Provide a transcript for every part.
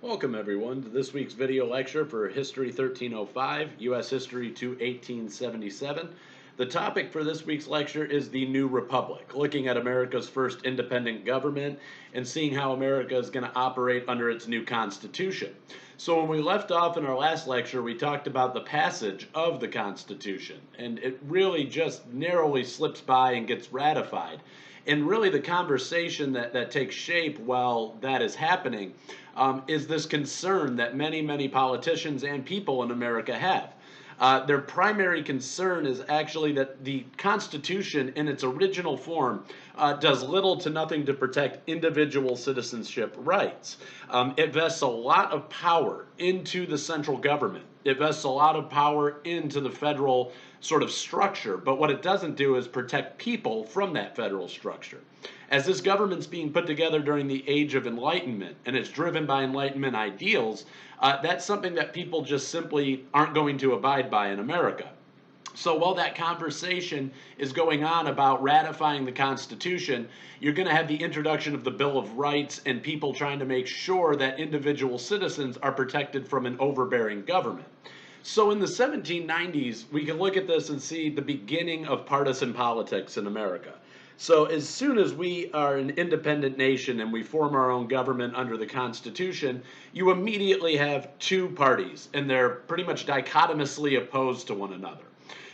Welcome everyone to this week's video lecture for History 1305, U.S. History to 1877. The topic for this week's lecture is the New Republic, looking at America's first independent government and seeing how America is going to operate under its new Constitution. So when we left off in our last lecture, we talked about the passage of the Constitution, and it really just narrowly slips by and gets ratified. And really the conversation that takes shape while that is happening is this concern that many politicians and people in America have. Their primary concern is actually that the Constitution in its original form does little to nothing to protect individual citizenship rights. It vests a lot of power into the central government. It vests a lot of power into the federal sort of structure, but what it doesn't do is protect people from that federal structure. As this government's being put together during the Age of Enlightenment, and it's driven by Enlightenment ideals, that's something that people just simply aren't going to abide by in America. So while that conversation is going on about ratifying the Constitution, you're going to have the introduction of the Bill of Rights and people trying to make sure that individual citizens are protected from an overbearing government. So in the 1790s, we can look at this and see the beginning of partisan politics in America. So as soon as we are an independent nation and we form our own government under the Constitution, you immediately have two parties, and they're pretty much dichotomously opposed to one another.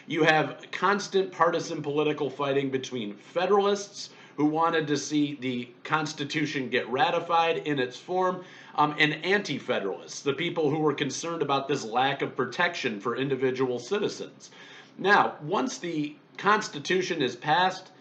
You have constant partisan political fighting between Federalists, who wanted to see the Constitution get ratified in its form, and Anti-Federalists, the people who were concerned about this lack of protection for individual citizens. Now, once the Constitution is passed,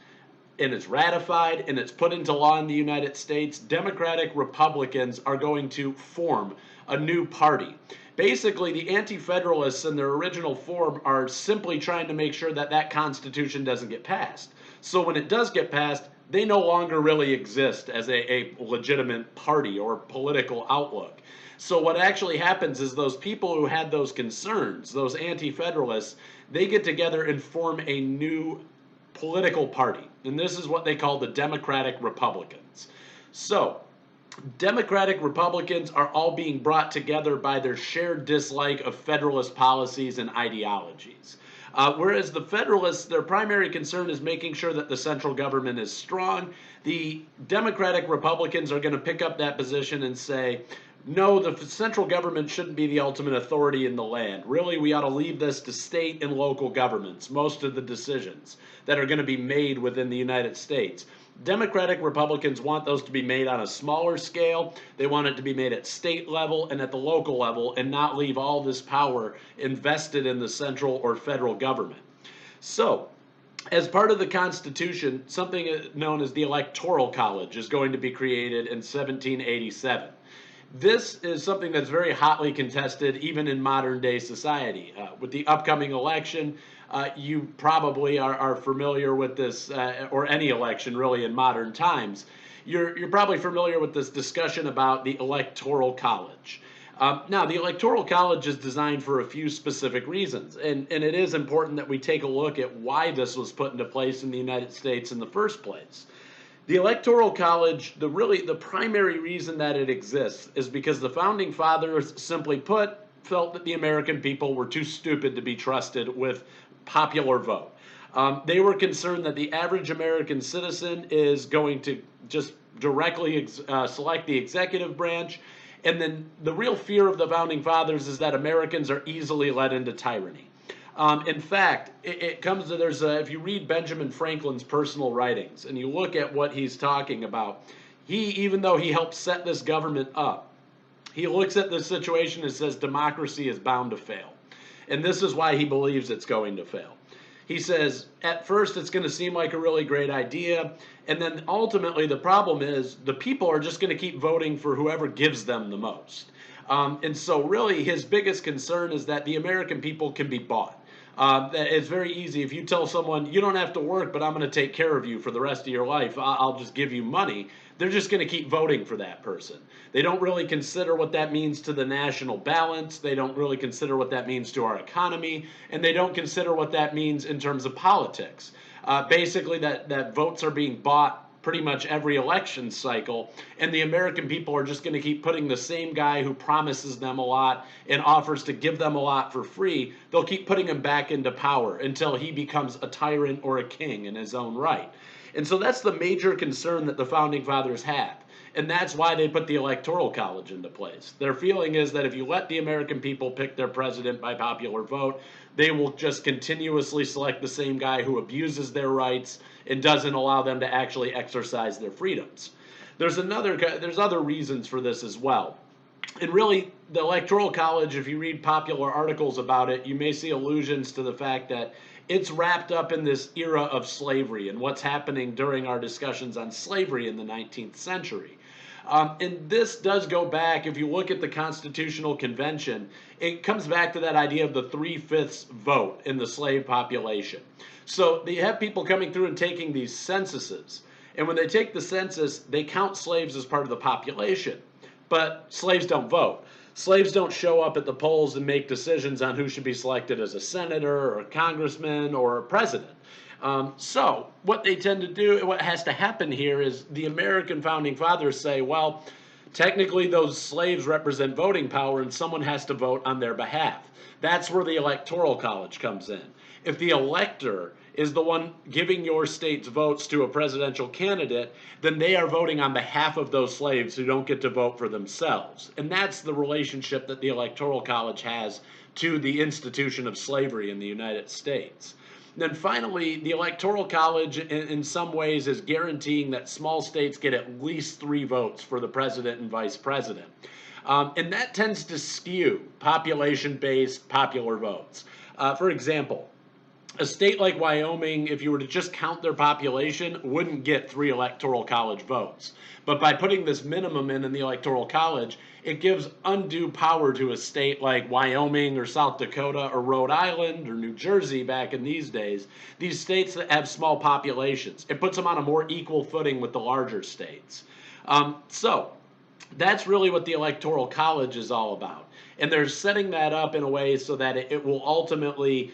and it's ratified and it's put into law in the United States, Democratic Republicans are going to form a new party. Basically, the Anti-Federalists in their original form are simply trying to make sure that that Constitution doesn't get passed. So when it does get passed, they no longer really exist as a legitimate party or political outlook. So what actually happens is those people who had those concerns, those Anti-Federalists, they get together and form a new political party, and this is what they call the Democratic Republicans. So, Democratic Republicans are all being brought together by their shared dislike of Federalist policies and ideologies. Whereas the Federalists, their primary concern is making sure that the central government is strong, the Democratic Republicans are going to pick up that position and say, no, the central government shouldn't be the ultimate authority in the land. Really, we ought to leave this to state and local governments, most of the decisions that are going to be made within the United States. Democratic Republicans want those to be made on a smaller scale. They want it to be made at state level and at the local level and not leave all this power invested in the central or federal government. So, as part of the Constitution, something known as the Electoral College is going to be created in 1787. This is something that's very hotly contested even in modern day society. With the upcoming election, you probably are familiar with this, or any election really in modern times. You're probably familiar with this discussion about the Electoral College. Now, the Electoral College is designed for a few specific reasons, and it is important that we take a look at why this was put into place in the United States in the first place. The Electoral College, the primary reason that it exists is because the Founding Fathers, simply put, felt that the American people were too stupid to be trusted with popular vote. They were concerned that the average American citizen is going to just directly select the executive branch, and then the real fear of the Founding Fathers is that Americans are easily led into tyranny. In fact, it comes to, if you read Benjamin Franklin's personal writings and you look at what he's talking about, even though he helped set this government up, he looks at the situation and says democracy is bound to fail. And this is why he believes it's going to fail. He says, at first it's going to seem like a really great idea, and then ultimately the problem is the people are just going to keep voting for whoever gives them the most. And so really his biggest concern is that the American people can be bought. It's very easy. If you tell someone, you don't have to work, but I'm going to take care of you for the rest of your life, I'll just give you money, they're just going to keep voting for that person. They don't really consider what that means to the national balance. They don't really consider what that means to our economy, and they don't consider what that means in terms of politics. Basically, that votes are being bought pretty much every election cycle, and the American people are just going to keep putting the same guy who promises them a lot and offers to give them a lot for free, they'll keep putting him back into power until he becomes a tyrant or a king in his own right. And so that's the major concern that the Founding Fathers had. And that's why they put the Electoral College into place. Their feeling is that if you let the American people pick their president by popular vote, they will just continuously select the same guy who abuses their rights and doesn't allow them to actually exercise their freedoms. There's other reasons for this as well. And really, the Electoral College, if you read popular articles about it, you may see allusions to the fact that it's wrapped up in this era of slavery and what's happening during our discussions on slavery in the 19th century. And this does go back, if you look at the Constitutional Convention, it comes back to that idea of the 3/5 vote in the slave population. So they have people coming through and taking these censuses. And when they take the census, they count slaves as part of the population. But slaves don't vote. Slaves don't show up at the polls and make decisions on who should be selected as a senator or a congressman or a president. So what they tend to do, what has to happen here is the American Founding Fathers say, well, technically those slaves represent voting power and someone has to vote on their behalf. That's where the Electoral College comes in. If the elector is the one giving your state's votes to a presidential candidate, then they are voting on behalf of those slaves who don't get to vote for themselves. And that's the relationship that the Electoral College has to the institution of slavery in the United States. Then finally, the Electoral College in some ways is guaranteeing that small states get at least 3 votes for the president and vice president. And that tends to skew population-based popular votes. For example, a state like Wyoming, if you were to just count their population, wouldn't get 3 Electoral College votes. But by putting this minimum in the Electoral College, it gives undue power to a state like Wyoming or South Dakota or Rhode Island or New Jersey back in these days, these states that have small populations. It puts them on a more equal footing with the larger states. So that's really what the Electoral College is all about. And they're setting that up in a way so that it will ultimately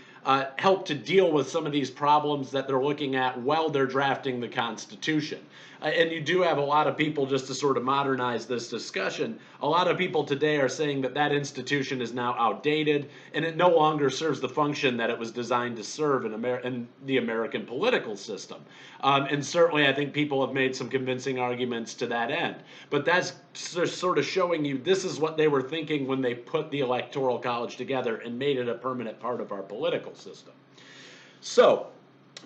help to deal with some of these problems that they're looking at while they're drafting the Constitution. And you do have a lot of people, just to sort of modernize this discussion, a lot of people today are saying that that institution is now outdated and it no longer serves the function that it was designed to serve in the American political system. And certainly I think people have made some convincing arguments to that end. But that's sort of showing you this is what they were thinking when they put the Electoral College together and made it a permanent part of our political system. So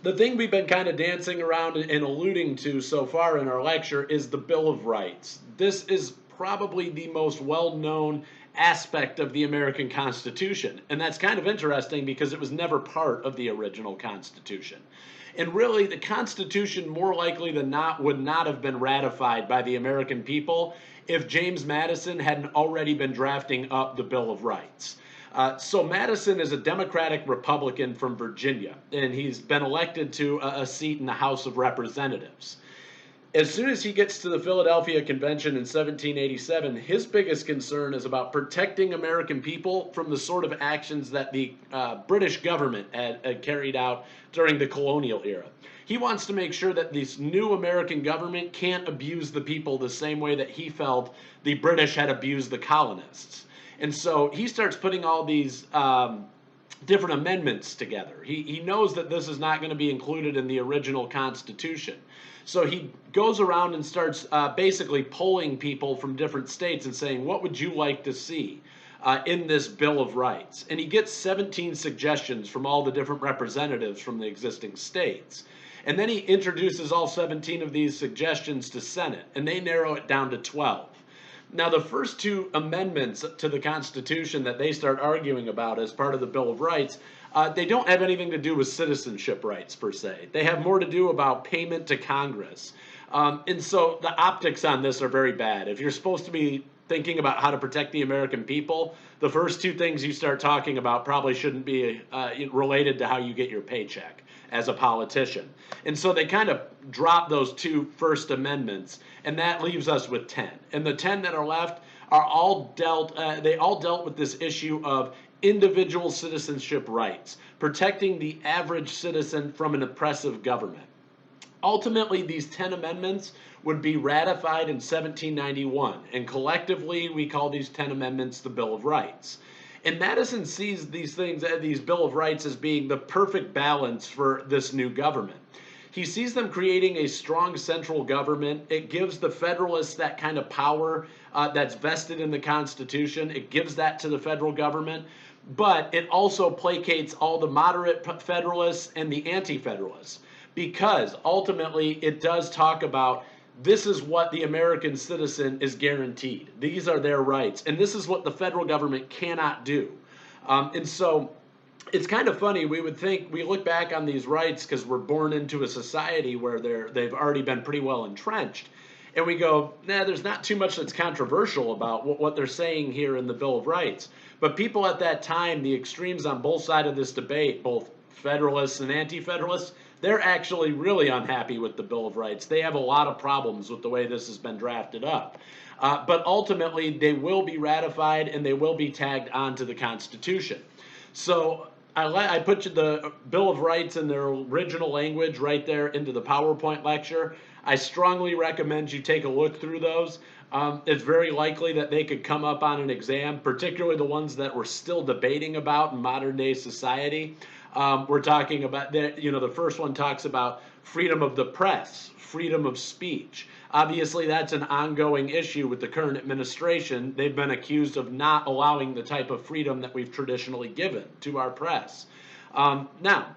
the thing we've been kind of dancing around and alluding to so far in our lecture is the Bill of Rights. This is probably the most well-known aspect of the American Constitution. And that's kind of interesting because it was never part of the original Constitution. And really, the Constitution, more likely than not, would not have been ratified by the American people if James Madison hadn't already been drafting up the Bill of Rights. So Madison is a Democratic Republican from Virginia, and he's been elected to a seat in the House of Representatives. As soon as he gets to the Philadelphia Convention in 1787, his biggest concern is about protecting American people from the sort of actions that the British government had carried out during the colonial era. He wants to make sure that this new American government can't abuse the people the same way that he felt the British had abused the colonists. And so he starts putting all these different amendments together. He knows that this is not going to be included in the original Constitution. So he goes around and starts basically polling people from different states and saying, what would you like to see in this Bill of Rights? And he gets 17 suggestions from all the different representatives from the existing states. And then he introduces all 17 of these suggestions to Senate, and they narrow it down to 12. Now, the first 2 amendments to the Constitution that they start arguing about as part of the Bill of Rights, they don't have anything to do with citizenship rights, per se. They have more to do about payment to Congress. And so the optics on this are very bad. If you're supposed to be thinking about how to protect the American people, the first 2 things you start talking about probably shouldn't be related to how you get your paycheck as a politician. And so they kind of drop those 2 first amendments, and that leaves us with 10. And the 10 that are left are all they all dealt with this issue of individual citizenship rights, protecting the average citizen from an oppressive government. Ultimately, these 10 amendments would be ratified in 1791, and collectively we call these 10 amendments the Bill of Rights. And Madison sees these things, these Bill of Rights, as being the perfect balance for this new government. He sees them creating a strong central government. It gives the Federalists that kind of power that's vested in the Constitution. It gives that to the federal government, but it also placates all the moderate Federalists and the anti-Federalists, because ultimately it does talk about this is what the American citizen is guaranteed. These are their rights, and this is what the federal government cannot do. And so it's kind of funny. We would think, we look back on these rights because we're born into a society where they've already been pretty well entrenched, and we go, nah, there's not too much that's controversial about what they're saying here in the Bill of Rights. But people at that time, the extremes on both sides of this debate, both Federalists and anti-Federalists, they're actually really unhappy with the Bill of Rights. They have a lot of problems with the way this has been drafted up. But ultimately, they will be ratified and they will be tagged onto the Constitution. So I put the Bill of Rights in their original language right there into the PowerPoint lecture. I strongly recommend you take a look through those. It's very likely that they could come up on an exam, particularly the ones that we're still debating about in modern day society. We're talking about that, the first one talks about freedom of the press, freedom of speech. Obviously, that's an ongoing issue with the current administration. They've been accused of not allowing the type of freedom that we've traditionally given to our press. Now,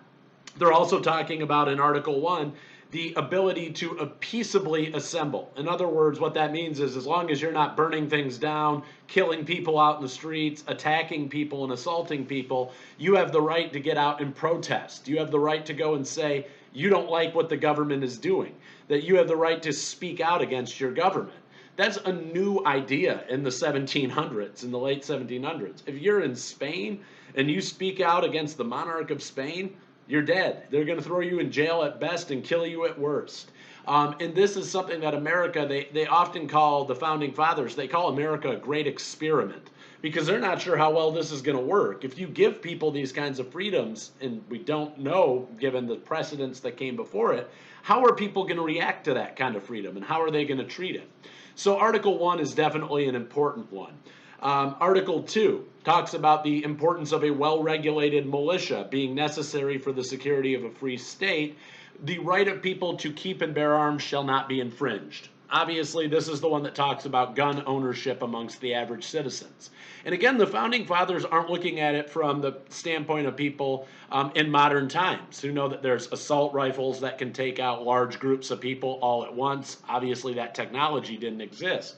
they're also talking about in Article 1 the ability to peaceably assemble. In other words, what that means is as long as you're not burning things down, killing people out in the streets, attacking people and assaulting people, you have the right to get out and protest. You have the right to go and say you don't like what the government is doing, that you have the right to speak out against your government. That's a new idea in the 1700s, in the late 1700s. If you're in Spain and you speak out against the monarch of Spain, you're dead. They're going to throw you in jail at best and kill you at worst. And this is something that America, they often call the founding fathers, they call America a great experiment because they're not sure how well this is going to work. If you give people these kinds of freedoms, and we don't know, given the precedents that came before it, how are people going to react to that kind of freedom and how are they going to treat it? So Article 1 is definitely an important one. Article 2 talks about the importance of a well-regulated militia being necessary for the security of a free state. The right of people to keep and bear arms shall not be infringed. Obviously, this is the one that talks about gun ownership amongst the average citizens. And again, the founding fathers aren't looking at it from the standpoint of people in modern times who know that there's assault rifles that can take out large groups of people all at once. Obviously, that technology didn't exist.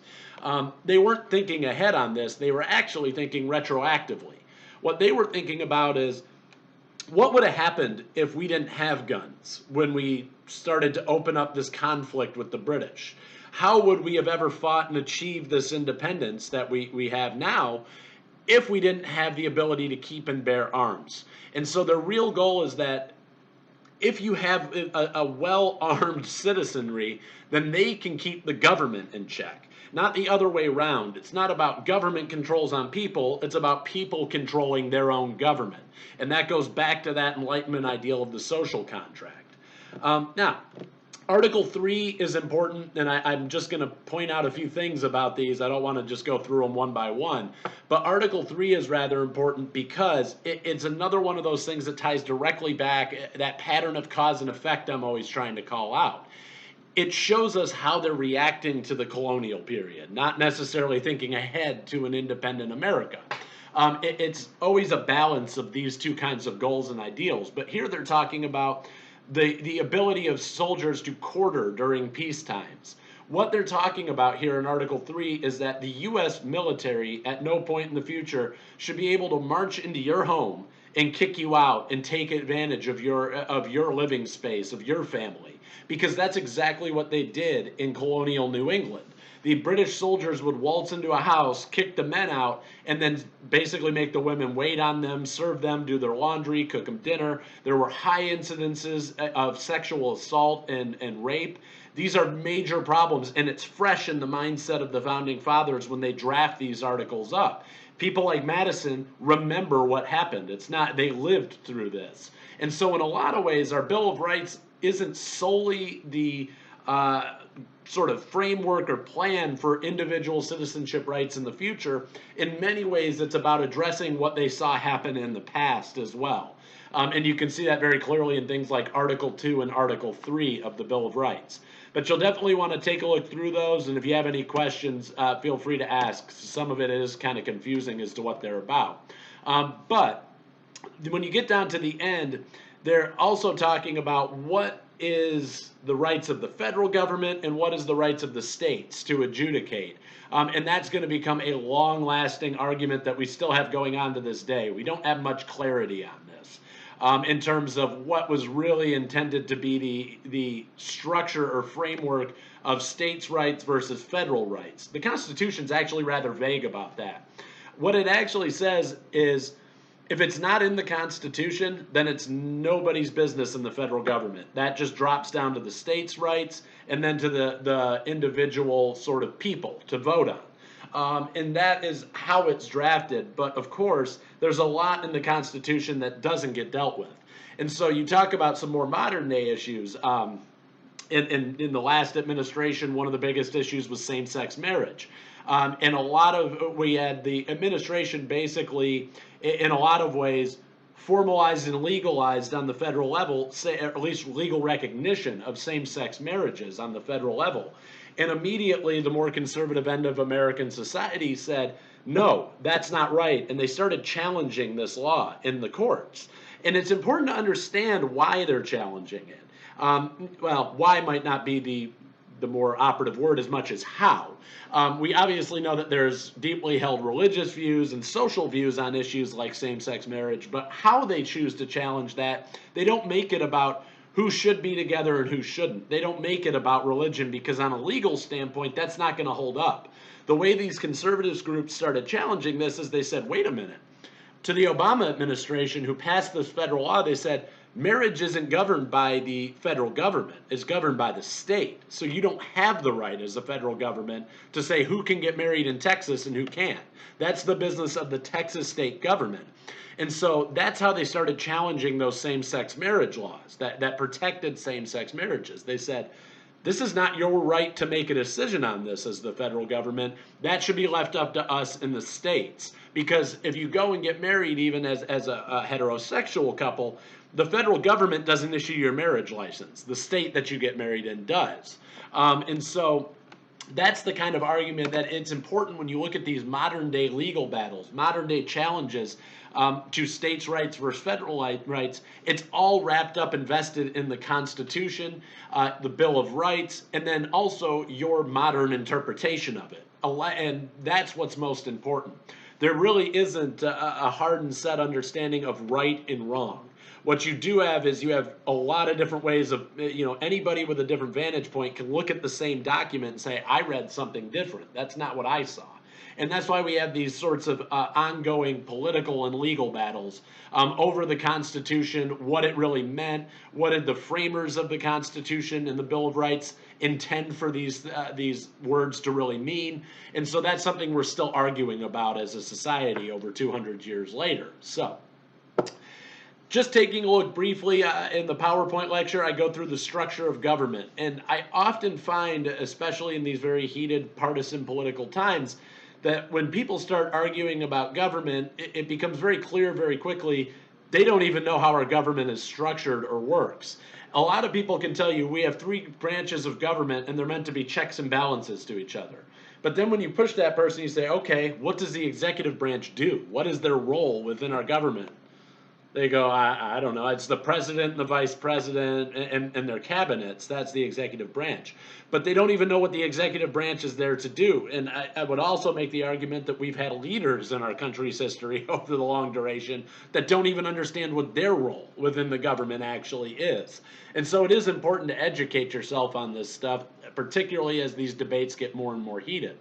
They weren't thinking ahead on this. They were actually thinking retroactively. What they were thinking about is, what would have happened if we didn't have guns when we started to open up this conflict with the British? How would we have ever fought and achieved this independence that we have now if we didn't have the ability to keep and bear arms? And so the real goal is that if you have a well-armed citizenry, then they can keep the government in check, not the other way around. It's not about government controls on people, it's about people controlling their own government. And that goes back to that Enlightenment ideal of the social contract. Now, Article 3 is important, and I'm just going to point out a few things about these. I don't want to just go through them one by one. But Article 3 is rather important because it's another one of those things that ties directly back, that pattern of cause and effect I'm always trying to call out. It shows us how they're reacting to the colonial period, not necessarily thinking ahead to an independent America. It's always a balance of these two kinds of goals and ideals. But here they're talking about the ability of soldiers to quarter during peace times. What they're talking about here in Article 3 is that the U.S. military at no point in the future should be able to march into your home and kick you out and take advantage of your living space, of your family, because that's exactly what they did in colonial New England. The British soldiers would waltz into a house, kick the men out, and then basically make the women wait on them, serve them, do their laundry, cook them dinner. There were high incidences of sexual assault and rape. These are major problems, and it's fresh in the mindset of the Founding Fathers when they draft these articles up. People like Madison remember what happened. It's not, they lived through this. And so in a lot of ways, our Bill of Rights isn't solely the sort of framework or plan for individual citizenship rights in the future. In many ways, it's about addressing what they saw happen in the past as well. And you can see that very clearly in things like Article 2 and Article 3 of the Bill of Rights. But you'll definitely want to take a look through those, and if you have any questions, feel free to ask. Some of it is kind of confusing as to what they're about. But when you get down to the end, they're also talking about what is the rights of the federal government and what is the rights of the states to adjudicate. And that's going to become a long-lasting argument that we still have going on to this day. We don't have much clarity on this in terms of what was really intended to be the structure or framework of states' rights versus federal rights. The Constitution's actually rather vague about that. What it actually says is, if it's not in the Constitution, then it's nobody's business in the federal government. That just drops down to the states' rights and then to the individual sort of people to vote on. And that is how it's drafted. But of course, there's a lot in the Constitution that doesn't get dealt with. And so you talk about some more modern day issues. In the last administration, one of the biggest issues was same-sex marriage. And we had the administration basically, in a lot of ways, formalized and legalized on the federal level, or at least legal recognition of same-sex marriages on the federal level. And immediately the more conservative end of American society said, no, that's not right. And they started challenging this law in the courts. And it's important to understand why they're challenging it. Why might not be the more operative word as much as how. We obviously know that there's deeply held religious views and social views on issues like same-sex marriage, but how they choose to challenge that, they don't make it about who should be together and who shouldn't. They don't make it about religion because on a legal standpoint, that's not going to hold up. The way these conservatives groups started challenging this is they said, wait a minute. To the Obama administration who passed this federal law, they said, marriage isn't governed by the federal government. It's governed by the state. So you don't have the right as a federal government to say who can get married in Texas and who can't. That's the business of the Texas state government. And so that's how they started challenging those same-sex marriage laws that protected same-sex marriages. They said, this is not your right to make a decision on this as the federal government. That should be left up to us in the states. Because if you go and get married even as a heterosexual couple, the federal government doesn't issue your marriage license. The state that you get married in does. And so that's the kind of argument that it's important when you look at these modern day legal battles, modern day challenges to states' rights versus federal rights. It's all wrapped up and vested in the Constitution, the Bill of Rights, and then also your modern interpretation of it. And that's what's most important. There really isn't a hard and set understanding of right and wrong. What you do have is you have a lot of different ways of, anybody with a different vantage point can look at the same document and say, I read something different. That's not what I saw. And that's why we have these sorts of ongoing political and legal battles over the Constitution, what it really meant, what did the framers of the Constitution and the Bill of Rights intend for these words to really mean. And so that's something we're still arguing about as a society over 200 years later. So just taking a look briefly in the PowerPoint lecture, I go through the structure of government. And I often find, especially in these very heated partisan political times, that when people start arguing about government, it becomes very clear very quickly they don't even know how our government is structured or works. A lot of people can tell you we have 3 branches of government and they're meant to be checks and balances to each other. But then when you push that person, you say, okay, what does the executive branch do? What is their role within our government? They go, I don't know. It's the president and the vice president and their cabinets. That's the executive branch. But they don't even know what the executive branch is there to do. And I would also make the argument that we've had leaders in our country's history over the long duration that don't even understand what their role within the government actually is. And so it is important to educate yourself on this stuff, particularly as these debates get more and more heated.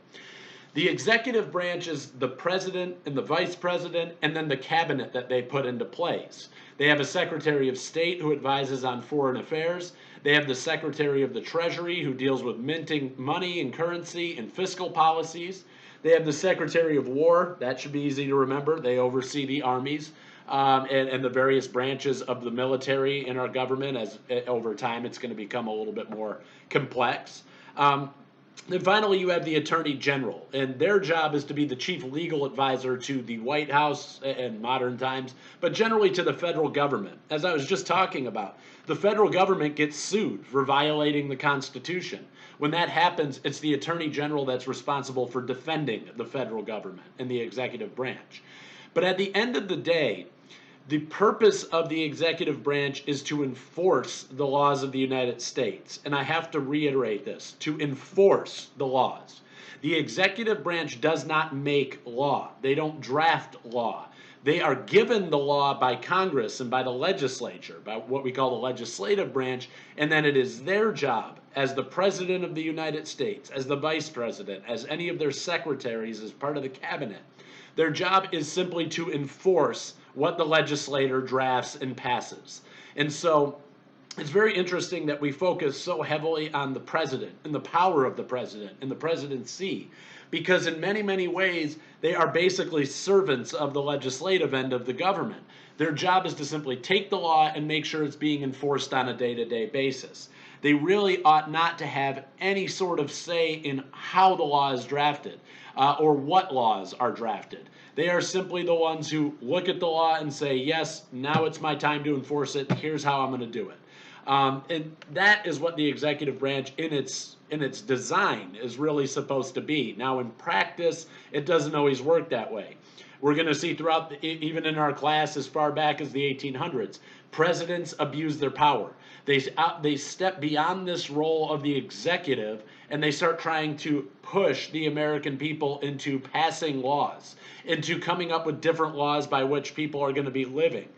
The executive branch is the president and the vice president and then the cabinet that they put into place. They have a secretary of state who advises on foreign affairs. They have the secretary of the treasury who deals with minting money and currency and fiscal policies. They have the secretary of war. That should be easy to remember. They oversee the armies. and the various branches of the military in our government. As over time, it's going to become a little bit more complex. Then finally, you have the Attorney General, and their job is to be the chief legal advisor to the White House in modern times, but generally to the federal government. As I was just talking about, the federal government gets sued for violating the Constitution. When that happens, it's the Attorney General that's responsible for defending the federal government and the executive branch. But at the end of the day, the purpose of the executive branch is to enforce the laws of the United States. And I have to reiterate this, to enforce the laws. The executive branch does not make law. They don't draft law. They are given the law by Congress and by the legislature, by what we call the legislative branch, and then it is their job as the President of the United States, as the Vice President, as any of their secretaries, as part of the cabinet. Their job is simply to enforce what the legislator drafts and passes. And so it's very interesting that we focus so heavily on the president and the power of the president and the presidency, because in many, many ways, they are basically servants of the legislative end of the government. Their job is to simply take the law and make sure it's being enforced on a day-to-day basis. They really ought not to have any sort of say in how the law is drafted or what laws are drafted. They are simply the ones who look at the law and say, yes, now it's my time to enforce it. Here's how I'm going to do it. And that is what the executive branch in its design is really supposed to be. Now, in practice, it doesn't always work that way. We're going to see throughout, even in our class as far back as the 1800s, presidents abuse their power. They step beyond this role of the executive, and they start trying to push the American people into passing laws, into coming up with different laws by which people are going to be living.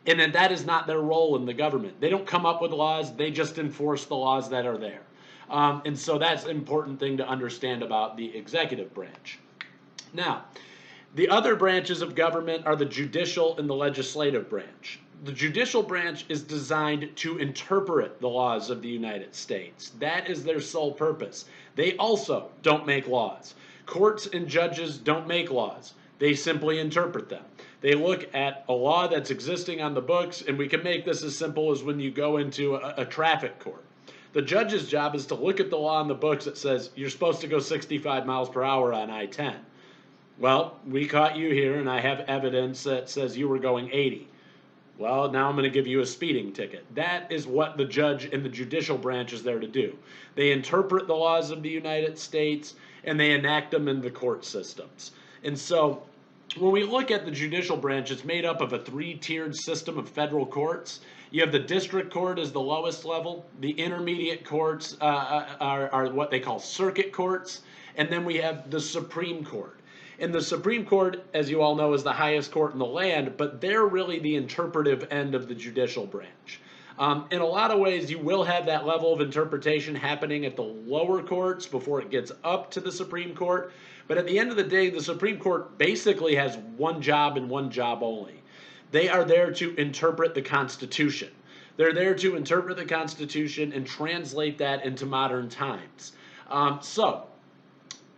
And that is not their role in the government. They don't come up with laws, they just enforce the laws that are there. And so that's an important thing to understand about the executive branch. Now, the other branches of government are the judicial and the legislative branch. The judicial branch is designed to interpret the laws of the United States. That is their sole purpose. They also don't make laws. Courts and judges don't make laws. They simply interpret them. They look at a law that's existing on the books, and we can make this as simple as when you go into a traffic court. The judge's job is to look at the law on the books that says you're supposed to go 65 miles per hour on I-10. Well, we caught you here, and I have evidence that says you were going 80. Well, now I'm going to give you a speeding ticket. That is what the judge and the judicial branch is there to do. They interpret the laws of the United States, and they enact them in the court systems. And so when we look at the judicial branch, it's made up of a three-tiered system of federal courts. You have the district court as the lowest level. The intermediate courts are what they call circuit courts. And then we have the Supreme Court. And the Supreme Court, as you all know, is the highest court in the land, but they're really the interpretive end of the judicial branch. In a lot of ways, you will have that level of interpretation happening at the lower courts before it gets up to the Supreme Court. But at the end of the day, the Supreme Court basically has one job and one job only. They are there to interpret the Constitution. They're there to interpret the Constitution and translate that into modern times. So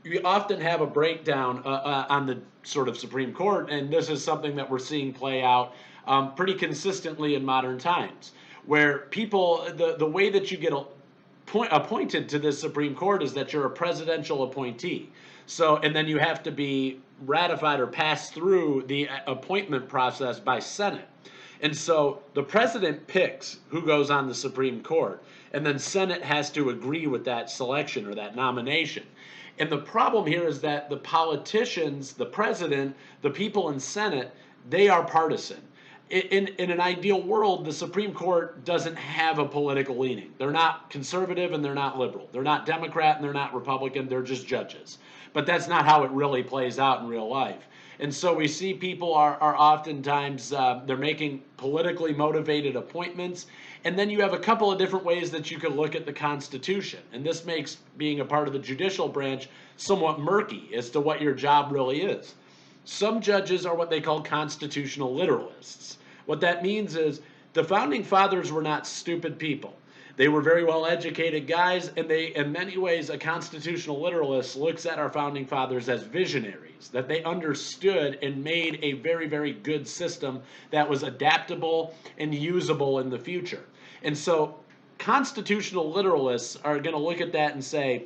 you often have a breakdown on the sort of Supreme Court, and this is something that we're seeing play out pretty consistently in modern times, where people, the way that you get appointed to this Supreme Court is that you're a presidential appointee. So, and then you have to be ratified or pass through the appointment process by Senate. And so the president picks who goes on the Supreme Court, and then Senate has to agree with that selection or that nomination. And the problem here is that the politicians, the president, the people in Senate, they are partisan. In an ideal world, the Supreme Court doesn't have a political leaning. They're not conservative and they're not liberal. They're not Democrat and they're not Republican. They're just judges. But that's not how it really plays out in real life. And so we see people are oftentimes, they're making politically motivated appointments. And then you have a couple of different ways that you can look at the Constitution. And this makes being a part of the judicial branch somewhat murky as to what your job really is. Some judges are what they call constitutional literalists. What that means is the Founding Fathers were not stupid people. They were very well educated guys, and they, in many ways, a constitutional literalist looks at our founding fathers as visionaries, that they understood and made a very, very good system that was adaptable and usable in the future. And so constitutional literalists are going to look at that and say,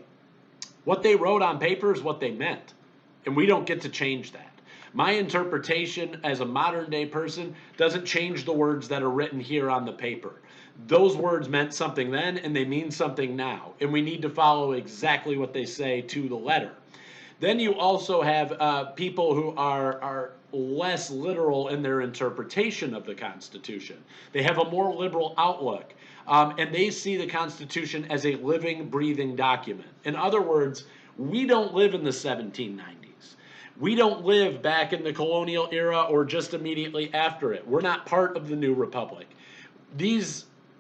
what they wrote on paper is what they meant, and we don't get to change that. My interpretation as a modern day person doesn't change the words that are written here on the paper. Those words meant something then, and they mean something now, and we need to follow exactly what they say to the letter. Then you also have people who are less literal in their interpretation of the Constitution. They have a more liberal outlook, and they see the Constitution as a living, breathing document. In other words, we don't live in the 1790s. We don't live back in the colonial era or just immediately after it. We're not part of the new republic.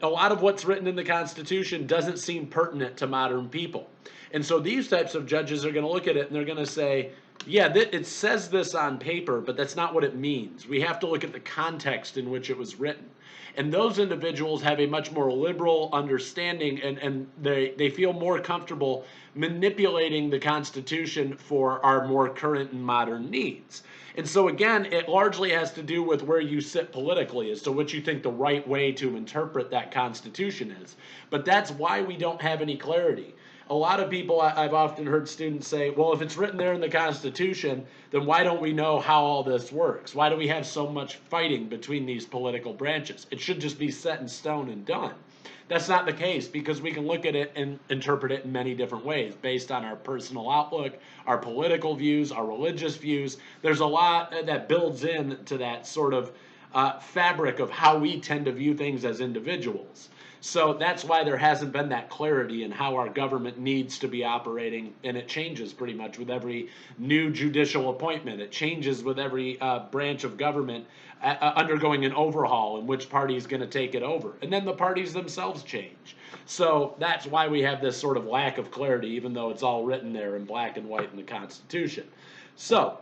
A lot of what's written in the Constitution doesn't seem pertinent to modern people. And so these types of judges are going to look at it and they're going to say, yeah, it says this on paper, but that's not what it means. We have to look at the context in which it was written. And those individuals have a much more liberal understanding, and they feel more comfortable manipulating the Constitution for our more current and modern needs. And so again, it largely has to do with where you sit politically as to what you think the right way to interpret that Constitution is. But that's why we don't have any clarity. A lot of people, I've often heard students say, well, if it's written there in the Constitution, then why don't we know how all this works? Why do we have so much fighting between these political branches? It should just be set in stone and done. That's not the case, because we can look at it and interpret it in many different ways based on our personal outlook, our political views, our religious views. There's a lot that builds into that sort of fabric of how we tend to view things as individuals. So that's why there hasn't been that clarity in how our government needs to be operating, and it changes pretty much with every new judicial appointment. It changes with every branch of government undergoing an overhaul, and which party is going to take it over. And then the parties themselves change. So that's why we have this sort of lack of clarity, even though it's all written there in black and white in the Constitution. So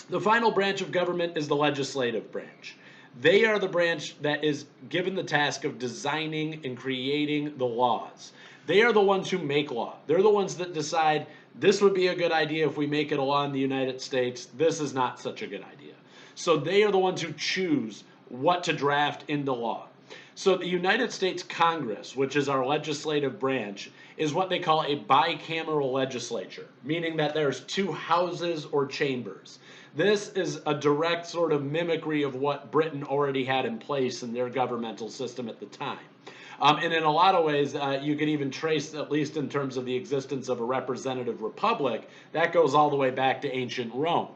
the final branch of government is the legislative branch. They are the branch that is given the task of designing and creating the laws. They are the ones who make law. They're the ones that decide this would be a good idea if we make it a law in the United States. This is not such a good idea. So they are the ones who choose what to draft into law. So the United States Congress, which is our legislative branch, is what they call a bicameral legislature, meaning that there's two houses or chambers. This is a direct sort of mimicry of what Britain already had in place in their governmental system at the time. And in a lot of ways, you could even trace, at least in terms of the existence of a representative republic, that goes all the way back to ancient Rome.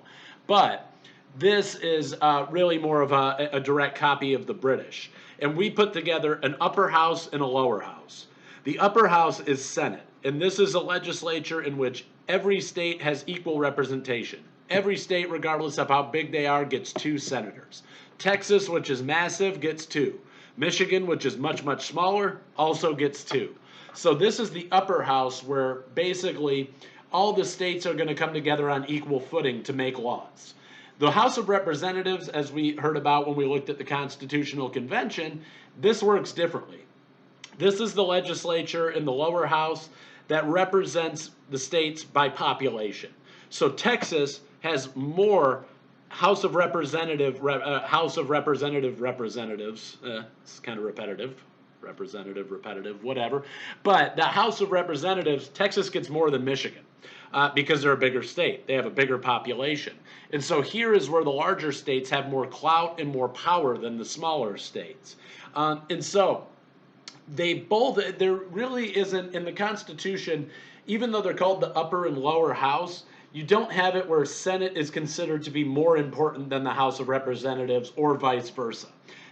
But this is really more of a direct copy of the British. And we put together an upper house and a lower house. The upper house is Senate, and this is a legislature in which every state has equal representation. Every state, regardless of how big they are, gets 2 senators. Texas, which is massive, gets 2. Michigan, which is much, much smaller, also gets 2. So this is the upper house where basically all the states are going to come together on equal footing to make laws. The House of Representatives, as we heard about when we looked at the Constitutional Convention, this works differently. This is the legislature in the lower house that represents the states by population. So Texas has more House of Representative representatives. It's kind of repetitive, whatever. But the House of Representatives, Texas gets more than Michigan because they're a bigger state. They have a bigger population. And so here is where the larger states have more clout and more power than the smaller states. And so there really isn't, in the Constitution, even though they're called the upper and lower house, you don't have it where Senate is considered to be more important than the House of Representatives or vice versa.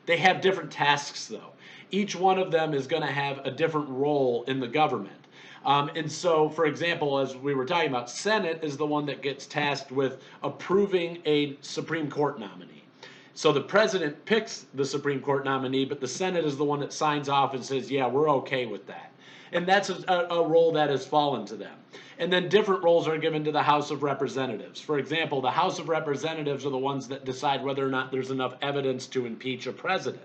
They have different tasks, though. Each one of them is going to have a different role in the government. And so, for example, as we were talking about, Senate is the one that gets tasked with approving a Supreme Court nominee. So the president picks the Supreme Court nominee, but the Senate is the one that signs off and says, yeah, we're okay with that. And that's a role that has fallen to them. And then different roles are given to the House of Representatives. For example, the House of Representatives are the ones that decide whether or not there's enough evidence to impeach a president.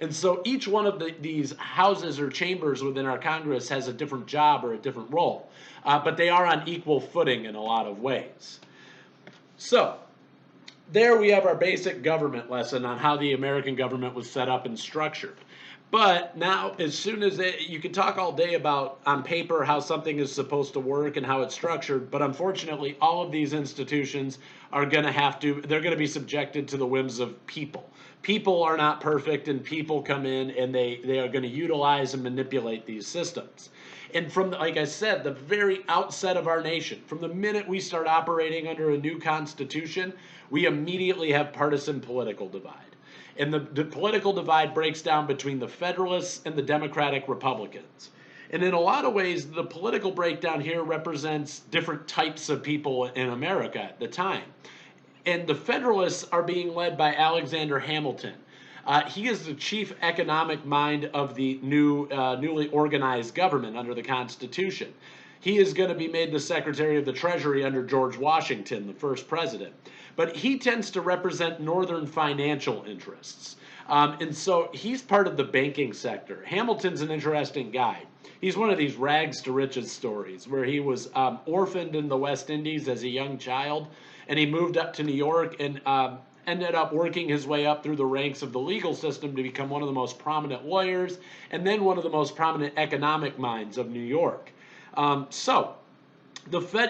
And so each one of these houses or chambers within our Congress has a different job or a different role, but they are on equal footing in a lot of ways. So there we have our basic government lesson on how the American government was set up and structured. But now, as soon as you can talk all day about on paper how something is supposed to work and how it's structured, but unfortunately, all of these institutions are going to they're going to be subjected to the whims of people. People are not perfect, and people come in and they are going to utilize and manipulate these systems. And from, like I said, the very outset of our nation, from the minute we start operating under a new constitution, we immediately have partisan political divide. And the political divide breaks down between the Federalists and the Democratic Republicans. And in a lot of ways, the political breakdown here represents different types of people in America at the time. And the Federalists are being led by Alexander Hamilton. He is the chief economic mind of the newly organized government under the Constitution. He is going to be made the Secretary of the Treasury under George Washington, the first president. But he tends to represent Northern financial interests. And so he's part of the banking sector. Hamilton's an interesting guy. He's one of these rags to riches stories where he was orphaned in the West Indies as a young child, and he moved up to New York and ended up working his way up through the ranks of the legal system to become one of the most prominent lawyers and then one of the most prominent economic minds of New York.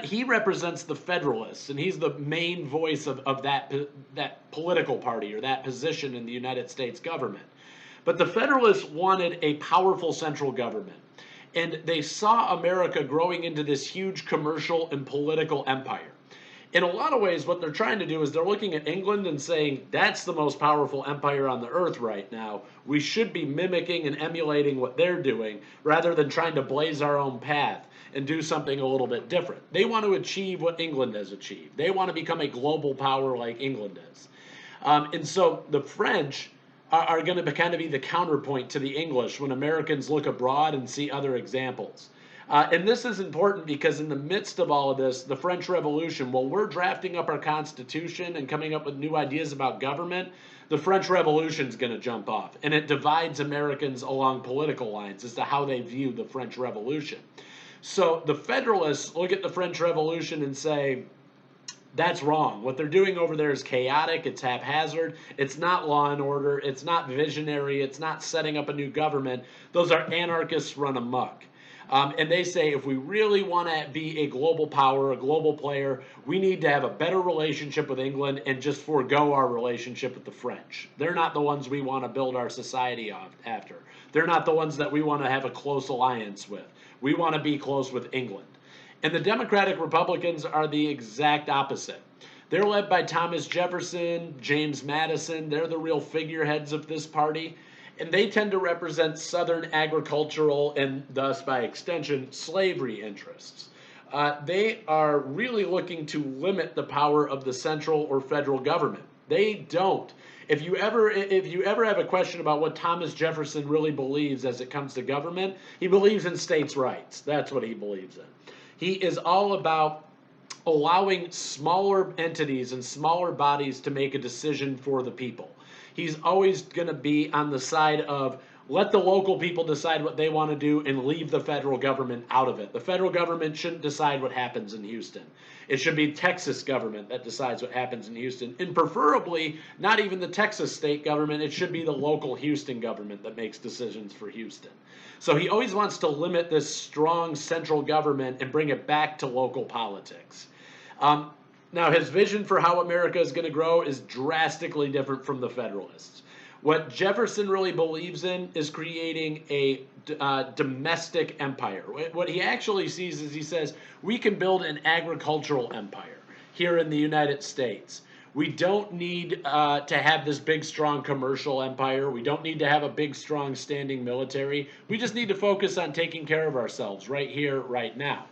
He represents the Federalists, and he's the main voice of that political party or that position in the United States government. But the Federalists wanted a powerful central government, and they saw America growing into this huge commercial and political empire. In a lot of ways, what they're trying to do is they're looking at England and saying, that's the most powerful empire on the earth right now. We should be mimicking and emulating what they're doing rather than trying to blaze our own path and do something a little bit different. They want to achieve what England has achieved. They want to become a global power like England is. And so the French are going to kind of be the counterpoint to the English when Americans look abroad and see other examples. And this is important because in the midst of all of this, the French Revolution, while we're drafting up our Constitution and coming up with new ideas about government, the French Revolution is going to jump off. And it divides Americans along political lines as to how they view the French Revolution. So the Federalists look at the French Revolution and say, that's wrong. What they're doing over there is chaotic, it's haphazard, it's not law and order, it's not visionary, it's not setting up a new government. Those are anarchists run amok. And they say if we really want to be a global power, a global player, we need to have a better relationship with England and just forego our relationship with the French. They're not the ones we want to build our society after. They're not the ones that we want to have a close alliance with. We want to be close with England. And the Democratic Republicans are the exact opposite. They're led by Thomas Jefferson, James Madison. They're the real figureheads of this party. And they tend to represent Southern agricultural and thus, by extension, slavery interests. They are really looking to limit the power of the central or federal government. They don't. If you ever have a question about what Thomas Jefferson really believes as it comes to government, he believes in states' rights. That's what he believes in. He is all about allowing smaller entities and smaller bodies to make a decision for the people. He's always going to be on the side of let the local people decide what they want to do and leave the federal government out of it. The federal government shouldn't decide what happens in Houston. It should be Texas government that decides what happens in Houston. And preferably, not even the Texas state government. It should be the local Houston government that makes decisions for Houston. So he always wants to limit this strong central government and bring it back to local politics. Now, his vision for how America is going to grow is drastically different from the Federalists. What Jefferson really believes in is creating a domestic empire. What he actually sees is he says, we can build an agricultural empire here in the United States. We don't need to have this big, strong commercial empire. We don't need to have a big, strong standing military. We just need to focus on taking care of ourselves right here, right now.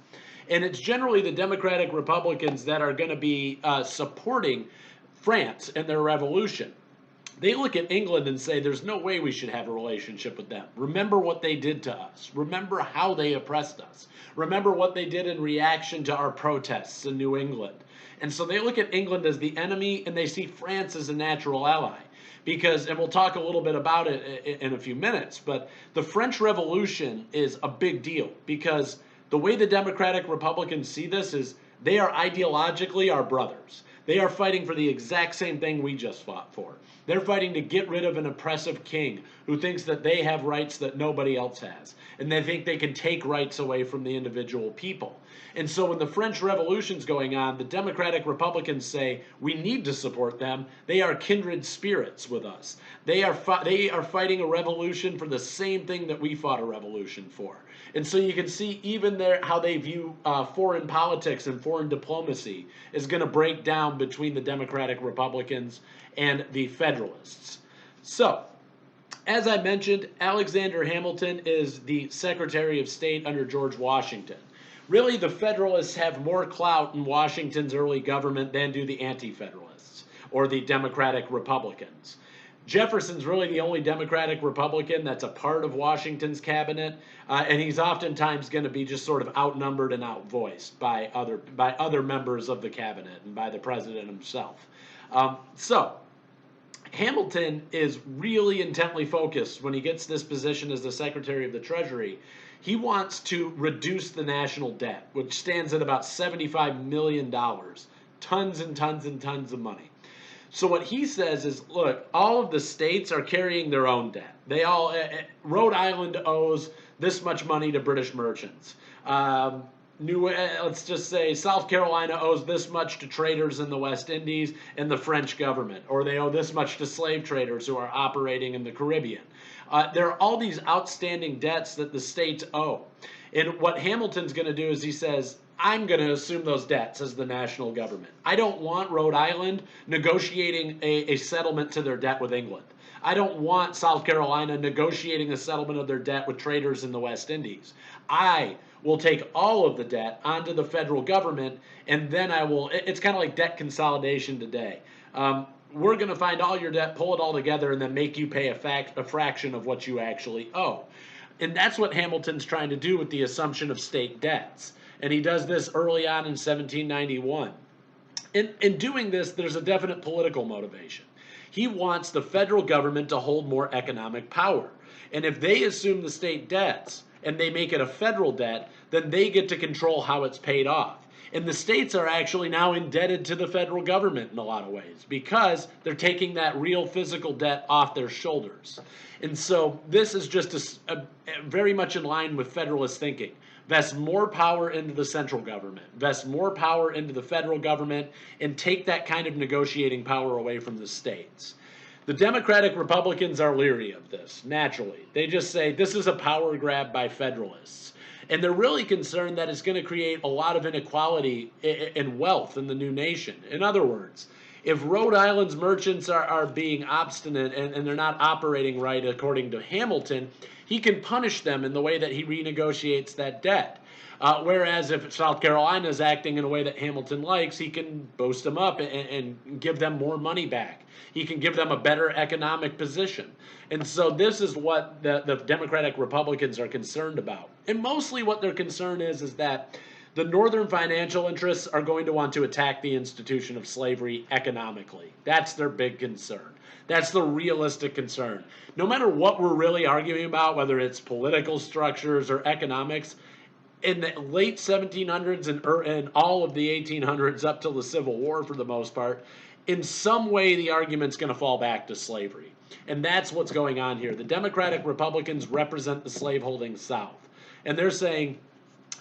And it's generally the Democratic Republicans that are going to be supporting France and their revolution. They look at England and say, there's no way we should have a relationship with them. Remember what they did to us. Remember how they oppressed us. Remember what they did in reaction to our protests in New England. And so they look at England as the enemy, and they see France as a natural ally. because, and we'll talk a little bit about it in a few minutes, but the French Revolution is a big deal because the way the Democratic Republicans see this is they are ideologically our brothers. They are fighting for the exact same thing we just fought for. They're fighting to get rid of an oppressive king who thinks that they have rights that nobody else has. And they think they can take rights away from the individual people. And so when the French Revolution's going on, the Democratic Republicans say, we need to support them. They are kindred spirits with us. They are fighting a revolution for the same thing that we fought a revolution for. And so you can see even there how they view foreign politics and foreign diplomacy is going to break down between the Democratic Republicans and the Federalists. So, as I mentioned, Alexander Hamilton is the Secretary of State under George Washington. Really, the Federalists have more clout in Washington's early government than do the Anti-Federalists or the Democratic Republicans. Jefferson's really the only Democratic Republican that's a part of Washington's cabinet, and he's oftentimes going to be just sort of outnumbered and outvoiced by other members of the cabinet and by the president himself. So Hamilton is really intently focused when he gets this position as the Secretary of the Treasury. He wants to reduce the national debt, which stands at about $75 million, tons and tons and tons of money. So what he says is, look, all of the states are carrying their own debt. They all, Rhode Island owes this much money to British merchants. Let's just say South Carolina owes this much to traders in the West Indies and the French government, or they owe this much to slave traders who are operating in the Caribbean. There are all these outstanding debts that the states owe. And what Hamilton's going to do is he says, I'm going to assume those debts as the national government. I don't want Rhode Island negotiating a settlement to their debt with England. I don't want South Carolina negotiating a settlement of their debt with traders in the West Indies. I will take all of the debt onto the federal government, and then it's kind of like debt consolidation today. We're going to find all your debt, pull it all together, and then make you pay a fraction of what you actually owe. And that's what Hamilton's trying to do with the assumption of state debts. And he does this early on in 1791. In doing this, there's a definite political motivation. He wants the federal government to hold more economic power. And if they assume the state debts and they make it a federal debt, then they get to control how it's paid off. And the states are actually now indebted to the federal government in a lot of ways because they're taking that real physical debt off their shoulders. And so this is just very much in line with Federalist thinking. Vest more power into the central government, vest more power into the federal government, and take that kind of negotiating power away from the states. The Democratic Republicans are leery of this, naturally. They just say this is a power grab by Federalists. And they're really concerned that it's going to create a lot of inequality and wealth in the new nation. In other words, if Rhode Island's merchants are being obstinate and they're not operating right according to Hamilton, he can punish them in the way that he renegotiates that debt. Whereas if South Carolina is acting in a way that Hamilton likes, he can boost them up and give them more money back. He can give them a better economic position. And so this is what the Democratic Republicans are concerned about. And mostly what their concern is that the northern financial interests are going to want to attack the institution of slavery economically. That's their big concern. That's the realistic concern. No matter what we're really arguing about, whether it's political structures or economics, in the late 1700s and all of the 1800s up till the Civil War for the most part, in some way the argument's going to fall back to slavery. And that's what's going on here. The Democratic Republicans represent the slaveholding South. And they're saying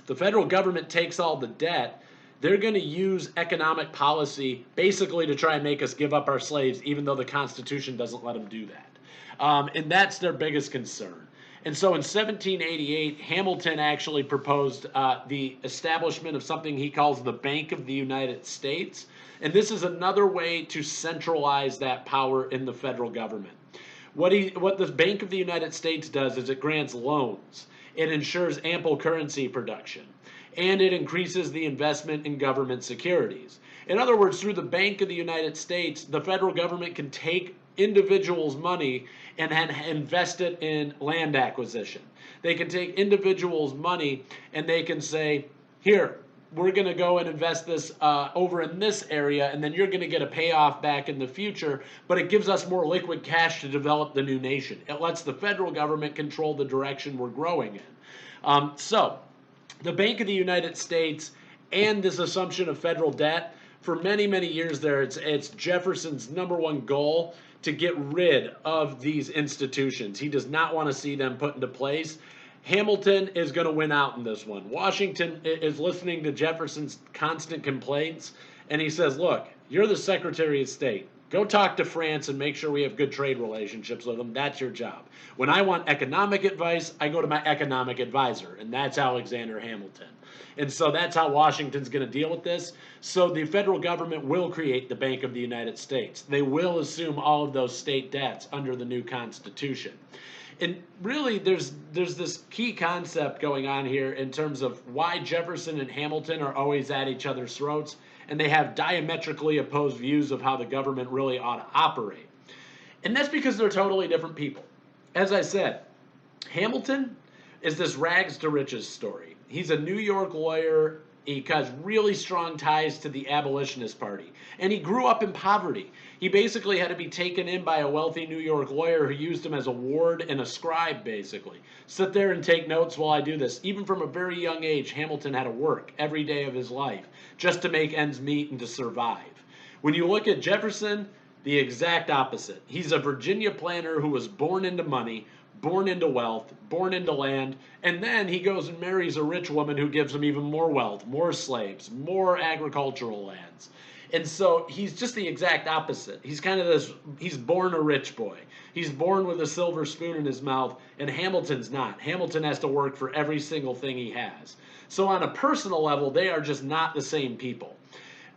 the federal government takes all the debt. They're going to use economic policy basically to try and make us give up our slaves, even though the Constitution doesn't let them do that. And that's their biggest concern. And so in 1788, Hamilton actually proposed the establishment of something he calls the Bank of the United States. And this is another way to centralize that power in the federal government. What the Bank of the United States does is it grants loans. It ensures ample currency production. And it increases the investment in government securities. In other words, through the Bank of the United States, the federal government can take individuals' money and invest it in land acquisition. They can take individuals' money and they can say, here, we're going to go and invest this over in this area, and then you're going to get a payoff back in the future, but it gives us more liquid cash to develop the new nation. It lets the federal government control the direction we're growing in. So the Bank of the United States and this assumption of federal debt, for many, many years there, it's Jefferson's number one goal to get rid of these institutions. He does not want to see them put into place. Hamilton is going to win out in this one. Washington is listening to Jefferson's constant complaints, and he says, look, you're the Secretary of State. Go talk to France and make sure we have good trade relationships with them. That's your job. When I want economic advice, I go to my economic advisor, and that's Alexander Hamilton. And so that's how Washington's going to deal with this. So the federal government will create the Bank of the United States. They will assume all of those state debts under the new Constitution. And really, there's this key concept going on here in terms of why Jefferson and Hamilton are always at each other's throats, and they have diametrically opposed views of how the government really ought to operate. And that's because they're totally different people. As I said, Hamilton is this rags to riches story. He's a New York lawyer. He has really strong ties to the Abolitionist Party. And he grew up in poverty. He basically had to be taken in by a wealthy New York lawyer who used him as a ward and a scribe, basically. Sit there and take notes while I do this. Even from a very young age, Hamilton had to work every day of his life just to make ends meet and to survive. When you look at Jefferson, the exact opposite. He's a Virginia planter who was born into money, born into wealth, born into land, and then he goes and marries a rich woman who gives him even more wealth, more slaves, more agricultural lands. And so he's just the exact opposite. He's kind of this, he's born a rich boy. He's born with a silver spoon in his mouth, and Hamilton's not. Hamilton has to work for every single thing he has. So on a personal level, they are just not the same people.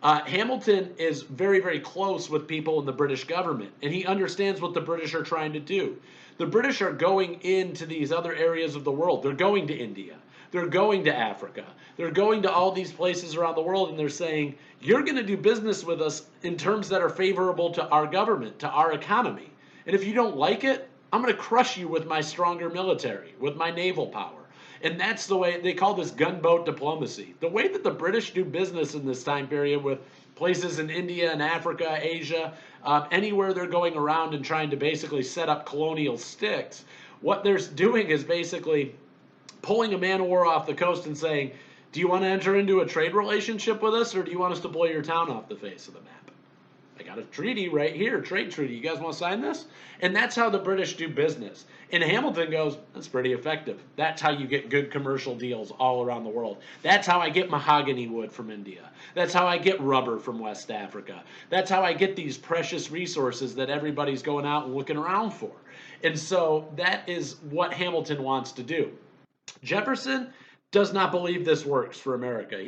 Hamilton is very, very close with people in the British government, and he understands what the British are trying to do. The British are going into these other areas of the world. They're going to India. They're going to Africa. They're going to all these places around the world, and they're saying, you're going to do business with us in terms that are favorable to our government, to our economy. And if you don't like it, I'm going to crush you with my stronger military, with my naval power. And that's the way they call this gunboat diplomacy. The way that the British do business in this time period with places in India and Africa, Asia, anywhere they're going around and trying to basically set up colonial sticks, what they're doing is basically pulling a man of war off the coast and saying, do you want to enter into a trade relationship with us, or do you want us to blow your town off the face of the map? I got a treaty right here, trade treaty. You guys want to sign this? And that's how the British do business. And Hamilton goes, that's pretty effective. That's how you get good commercial deals all around the world. That's how I get mahogany wood from India. That's how I get rubber from West Africa. That's how I get these precious resources that everybody's going out and looking around for. And so that is what Hamilton wants to do. Jefferson does not believe this works for America.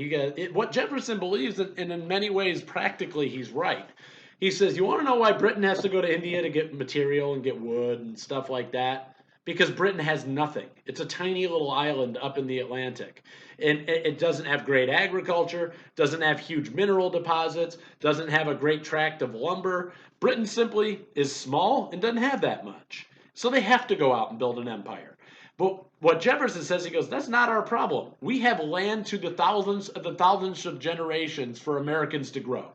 What Jefferson believes, and in many ways, practically, he's right. He says, you want to know why Britain has to go to India to get material and get wood and stuff like that? Because Britain has nothing. It's a tiny little island up in the Atlantic. And it doesn't have great agriculture, doesn't have huge mineral deposits, doesn't have a great tract of lumber. Britain simply is small and doesn't have that much. So they have to go out and build an empire. But what Jefferson says, he goes, that's not our problem. We have land to the thousands of generations for Americans to grow.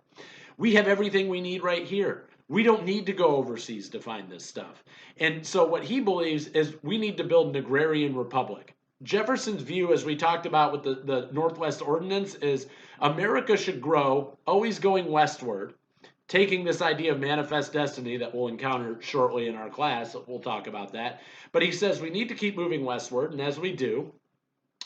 We have everything we need right here. We don't need to go overseas to find this stuff. And so what he believes is we need to build an agrarian republic. Jefferson's view, as we talked about with the Northwest Ordinance, is America should grow, always going westward, taking this idea of manifest destiny that we'll encounter shortly in our class. We'll talk about that. But he says we need to keep moving westward, and as we do,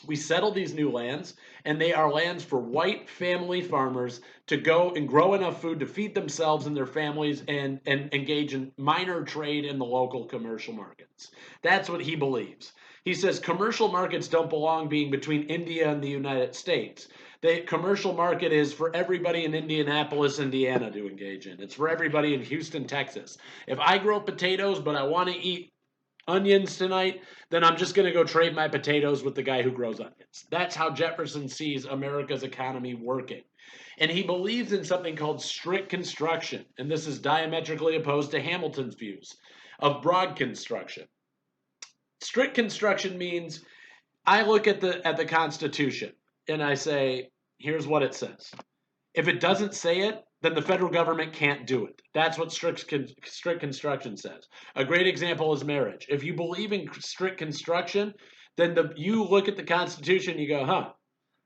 we settle these new lands, and they are lands for white family farmers to go and grow enough food to feed themselves and their families and engage in minor trade in the local commercial markets. That's what he believes. He says commercial markets don't belong being between India and the United States. The commercial market is for everybody in Indianapolis, Indiana to engage in. It's for everybody in Houston, Texas. If I grow potatoes, but I want to eat onions tonight, then I'm just going to go trade my potatoes with the guy who grows onions. That's how Jefferson sees America's economy working. And he believes in something called strict construction, and this is diametrically opposed to Hamilton's views of broad construction. Strict construction means I look at the Constitution and I say, Here's what it says. If it doesn't say it, then the federal government can't do it. That's what strict construction says. A great example is marriage. If you believe in strict construction, then you look at the Constitution and you go, huh,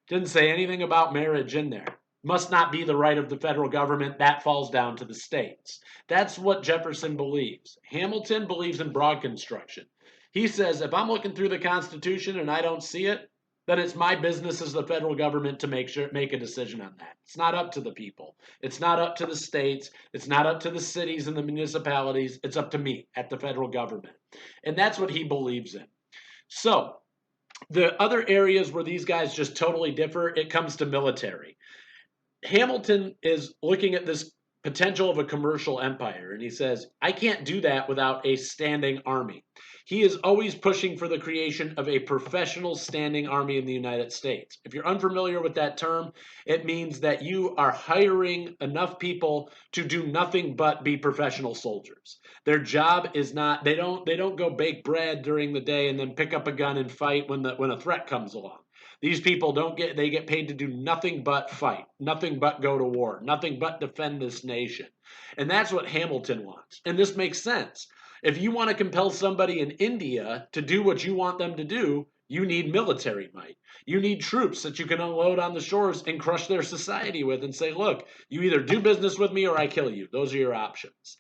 didn't say anything about marriage in there. Must not be the right of the federal government. That falls down to the states. That's what Jefferson believes. Hamilton believes in broad construction. He says, if I'm looking through the Constitution and I don't see it, then it's my business as the federal government to make a decision on that. It's not up to the people. It's not up to the states. It's not up to the cities and the municipalities. It's up to me at the federal government. And that's what he believes in. So the other areas where these guys just totally differ, it comes to military. Hamilton is looking at this potential of a commercial empire, and he says, I can't do that without a standing army. He is always pushing for the creation of a professional standing army in the United States. If you're unfamiliar with that term, it means that you are hiring enough people to do nothing but be professional soldiers. Their job is not, they don't go bake bread during the day and then pick up a gun and fight when a threat comes along. These people they get paid to do nothing but fight, nothing but go to war, nothing but defend this nation. And that's what Hamilton wants. And this makes sense. If you want to compel somebody in India to do what you want them to do, you need military might. You need troops that you can unload on the shores and crush their society with and say, look, you either do business with me or I kill you. Those are your options.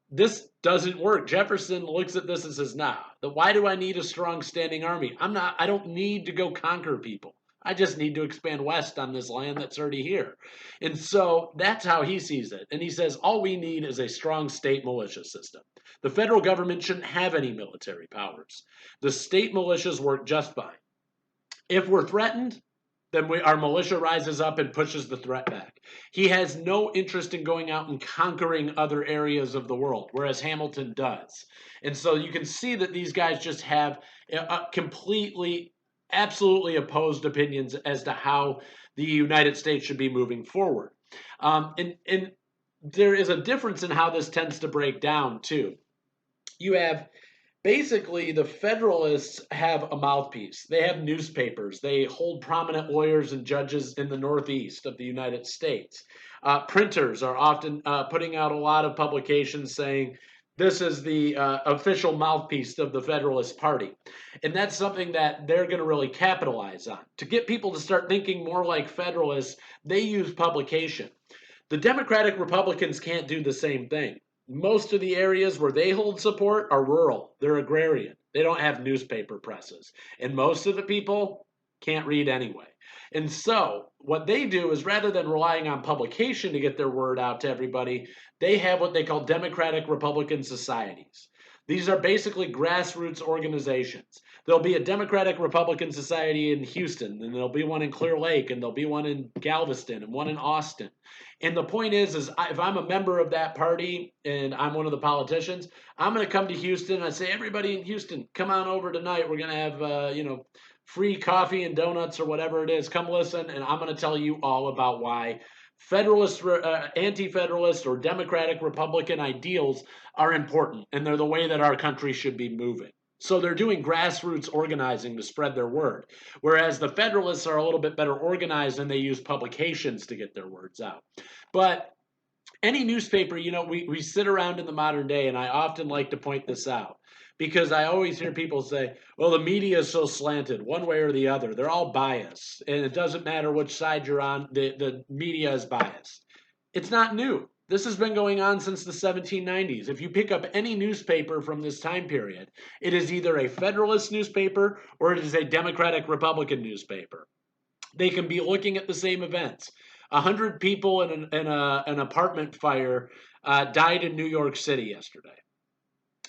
This doesn't work. Jefferson looks at this and says, nah, why do I need a strong standing army? I don't need to go conquer people. I just need to expand west on this land that's already here. And so that's how he sees it. And he says, all we need is a strong state militia system. The federal government shouldn't have any military powers. The state militias work just fine. If we're threatened, then our militia rises up and pushes the threat back. He has no interest in going out and conquering other areas of the world, whereas Hamilton does. And so you can see that these guys just have completely, absolutely opposed opinions as to how the United States should be moving forward. And there is a difference in how this tends to break down, too. You have basically, the Federalists have a mouthpiece. They have newspapers. They hold prominent lawyers and judges in the Northeast of the United States. Printers are often putting out a lot of publications saying, this is the official mouthpiece of the Federalist Party. And that's something that they're going to really capitalize on. To get people to start thinking more like Federalists, they use publication. The Democratic Republicans can't do the same thing. Most of the areas where they hold support are rural. They're agrarian. They don't have newspaper presses. And most of the people can't read anyway. And so what they do is, rather than relying on publication to get their word out to everybody, they have what they call Democratic Republican societies. These are basically grassroots organizations. There'll be a Democratic Republican Society in Houston, and there'll be one in Clear Lake, and there'll be one in Galveston, and one in Austin. And the point is if I'm a member of that party and I'm one of the politicians, I'm going to come to Houston and I say, everybody in Houston, come on over tonight. We're going to have, free coffee and donuts or whatever it is. Come listen, and I'm going to tell you all about why Federalist, anti-Federalist, or Democratic Republican ideals are important, and they're the way that our country should be moving. So they're doing grassroots organizing to spread their word, whereas the Federalists are a little bit better organized and they use publications to get their words out. But any newspaper, we sit around in the modern day, and I often like to point this out, because I always hear people say, well, the media is so slanted one way or the other. They're all biased, and it doesn't matter which side you're on, the media is biased. It's not new. This has been going on since the 1790s. If you pick up any newspaper from this time period, it is either a Federalist newspaper or it is a Democratic Republican newspaper. They can be looking at the same events. 100 people in an apartment fire died in New York City yesterday.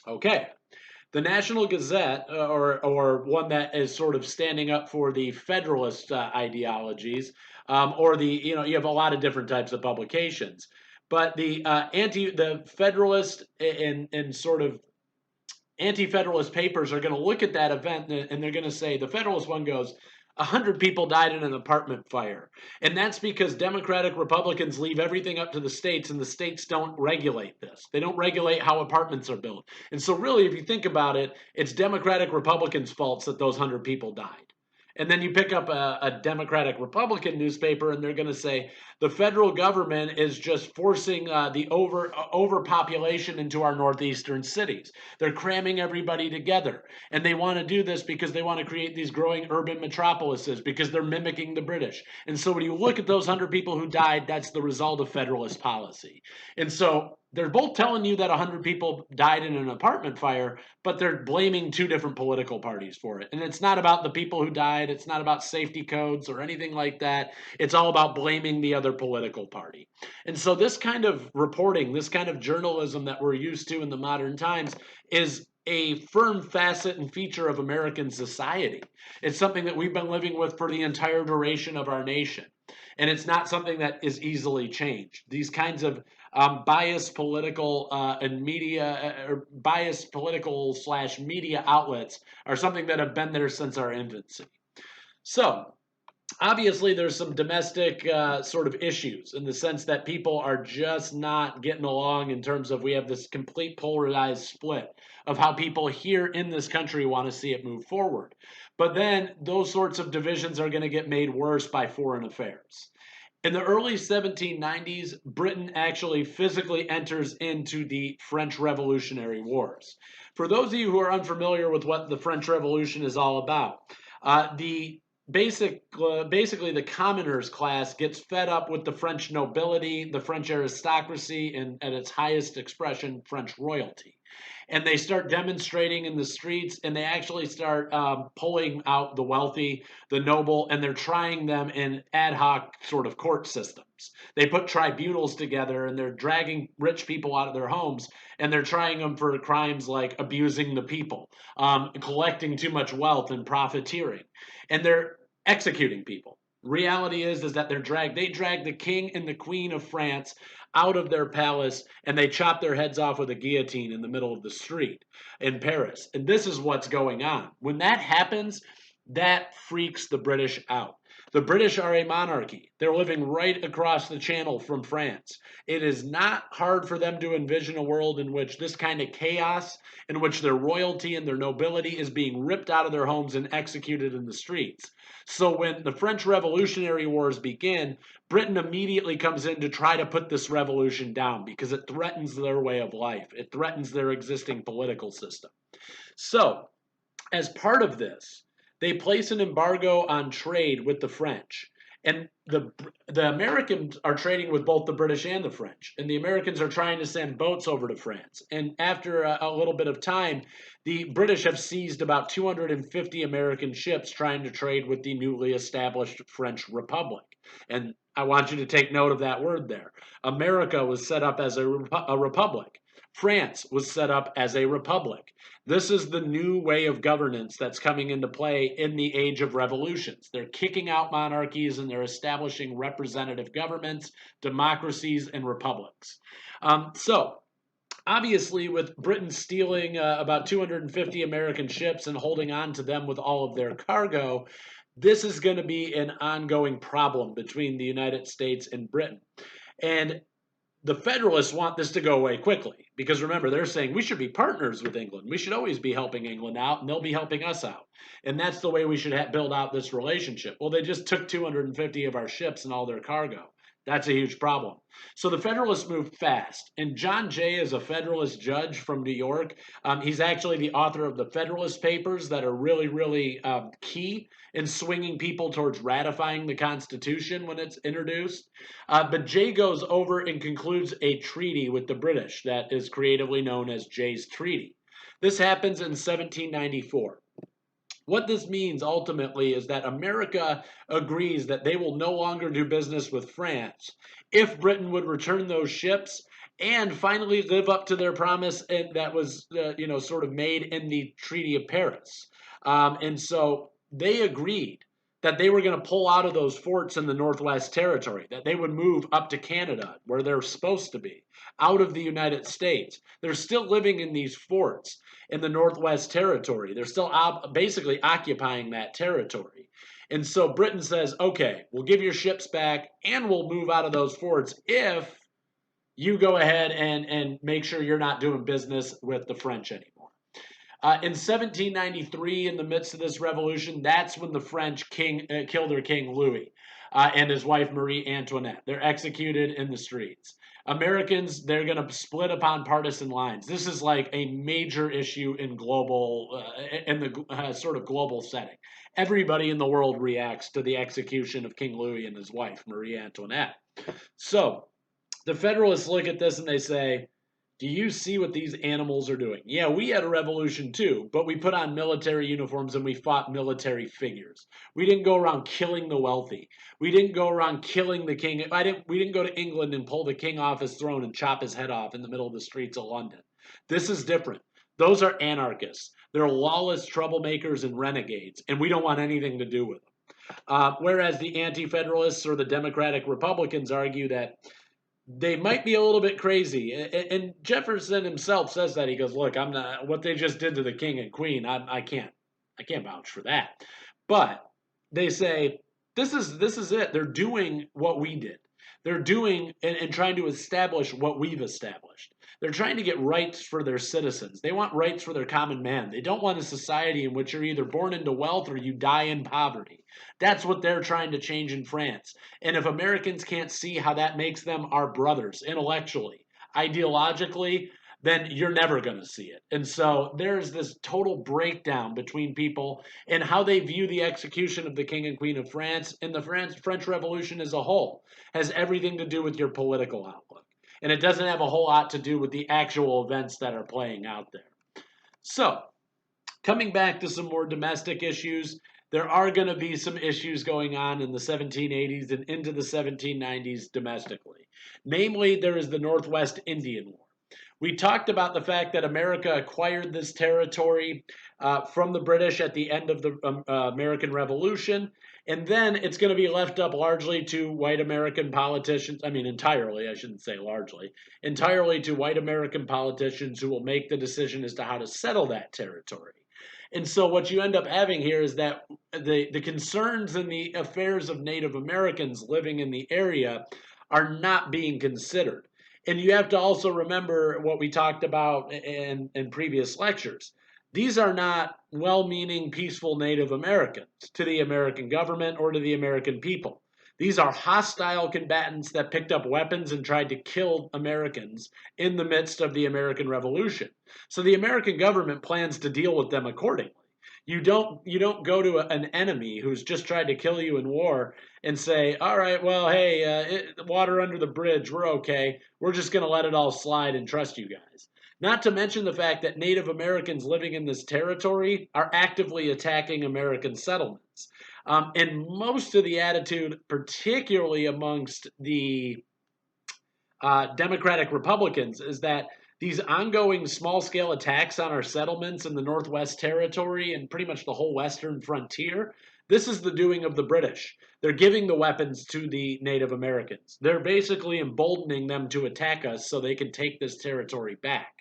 Okay. The National Gazette, or one that is sort of standing up for the Federalist ideologies, or you have a lot of different types of publications. But the Federalist and sort of anti-Federalist papers are going to look at that event, and they're going to say, the Federalist one goes, 100 people died in an apartment fire. And that's because Democratic Republicans leave everything up to the states, and the states don't regulate this. They don't regulate how apartments are built. And so really, if you think about it, it's Democratic Republicans' faults that those 100 people died. And then you pick up a Democratic Republican newspaper, and they're going to say the federal government is just forcing the overpopulation into our northeastern cities. They're cramming everybody together, and they want to do this because they want to create these growing urban metropolises because they're mimicking the British. And so when you look at those 100 people who died, that's the result of Federalist policy. And so they're both telling you that 100 people died in an apartment fire, but they're blaming two different political parties for it. And it's not about the people who died. It's not about safety codes or anything like that. It's all about blaming the other political party. And so this kind of reporting, this kind of journalism that we're used to in the modern times is a firm facet and feature of American society. It's something that we've been living with for the entire duration of our nation. And it's not something that is easily changed. These kinds of biased political and media or biased political / media outlets are something that have been there since our infancy. So obviously there's some domestic sort of issues in the sense that people are just not getting along in terms of we have this complete polarized split of how people here in this country want to see it move forward. But then those sorts of divisions are going to get made worse by foreign affairs. In the early 1790s, Britain actually physically enters into the French Revolutionary Wars. For those of you who are unfamiliar with what the French Revolution is all about, basically the commoners class gets fed up with the French nobility, the French aristocracy, and at its highest expression, French royalty. And they start demonstrating in the streets, and they actually start pulling out the wealthy, the noble, and they're trying them in ad hoc sort of court systems. They put tribunals together, and they're dragging rich people out of their homes, and they're trying them for crimes like abusing the people, collecting too much wealth, and profiteering. And they're executing people. Reality is that they drag the king and the queen of France out of their palace, and they chop their heads off with a guillotine in the middle of the street in Paris. And this is what's going on. When that happens, that freaks the British out. The British are a monarchy. They're living right across the channel from France. It is not hard for them to envision a world in which this kind of chaos, in which their royalty and their nobility is being ripped out of their homes and executed in the streets. So when the French Revolutionary Wars begin, Britain immediately comes in to try to put this revolution down because it threatens their way of life. It threatens their existing political system. So, as part of this, they place an embargo on trade with the French. And the Americans are trading with both the British and the French. And the Americans are trying to send boats over to France. And after a little bit of time, the British have seized about 250 American ships trying to trade with the newly established French Republic. And I want you to take note of that word there. America was set up as a republic. France was set up as a republic. This is the new way of governance that's coming into play in the age of revolutions. They're kicking out monarchies and they're establishing representative governments, democracies, and republics. So, obviously, with Britain stealing about 250 American ships and holding on to them with all of their cargo, this is going to be an ongoing problem between the United States and Britain. And the Federalists want this to go away quickly because remember, they're saying we should be partners with England. We should always be helping England out, and they'll be helping us out. And that's the way we should build out this relationship. Well, they just took 250 of our ships and all their cargo. That's a huge problem. So the Federalists moved fast. And John Jay is a Federalist judge from New York. He's actually the author of the Federalist Papers that are really, really key in swinging people towards ratifying the Constitution when it's introduced. But Jay goes over and concludes a treaty with the British that is creatively known as Jay's Treaty. This happens in 1794. What this means ultimately is that America agrees that they will no longer do business with France if Britain would return those ships and finally live up to their promise that was, sort of made in the Treaty of Paris. And so they agreed that they were going to pull out of those forts in the Northwest Territory, that they would move up to Canada, where they're supposed to be, out of the United States. They're still living in these forts in the Northwest Territory. They're still basically occupying that territory. And so Britain says, okay, we'll give your ships back and we'll move out of those forts if you go ahead and make sure you're not doing business with the French anymore. In 1793, in the midst of this revolution, that's when the French killed their king Louis and his wife Marie Antoinette. They're executed in the streets. Americans, they're going to split upon partisan lines. This is like a major issue in in the sort of global setting. Everybody in the world reacts to the execution of King Louis and his wife Marie Antoinette. So the Federalists look at this and they say, do you see what these animals are doing? Yeah, we had a revolution too, but we put on military uniforms and we fought military figures. We didn't go around killing the wealthy. We didn't go around killing the king. We didn't go to England and pull the king off his throne and chop his head off in the middle of the streets of London. This is different. Those are anarchists. They're lawless troublemakers and renegades, and we don't want anything to do with them. Whereas the anti-federalists or the Democratic Republicans argue that they might be a little bit crazy. And Jefferson himself says that. He goes, look, I'm not, what they just did to the king and queen, I can't vouch for that. But they say, this is it. They're doing what we did. They're doing and trying to establish what we've established. They're trying to get rights for their citizens. They want rights for their common man. They don't want a society in which you're either born into wealth or you die in poverty. That's what they're trying to change in France. And if Americans can't see how that makes them our brothers intellectually, ideologically, then you're never going to see it. And so there's this total breakdown between people and how they view the execution of the King and Queen of France and the French Revolution as a whole. Has everything to do with your political outlook. And it doesn't have a whole lot to do with the actual events that are playing out there. So, coming back to some more domestic issues, there are going to be some issues going on in the 1780s and into the 1790s domestically. Namely, there is the Northwest Indian War. We talked about the fact that America acquired this territory from the British at the end of the American Revolution, and then it's going to be left up largely to white American politicians. I mean, entirely, I shouldn't say largely, entirely to white American politicians who will make the decision as to how to settle that territory. And so what you end up having here is that the concerns and the affairs of Native Americans living in the area are not being considered. And you have to also remember what we talked about in previous lectures. These are not well-meaning, peaceful Native Americans to the American government or to the American people. These are hostile combatants that picked up weapons and tried to kill Americans in the midst of the American Revolution. So the American government plans to deal with them accordingly. You don't go to an enemy who's just tried to kill you in war and say, all right, well, hey, water under the bridge, we're okay. We're just going to let it all slide and trust you guys. Not to mention the fact that Native Americans living in this territory are actively attacking American settlements. And most of the attitude, particularly amongst the Democratic Republicans, is that these ongoing small-scale attacks on our settlements in the Northwest Territory and pretty much the whole western frontier, this is the doing of the British. They're giving the weapons to the Native Americans. They're basically emboldening them to attack us so they can take this territory back.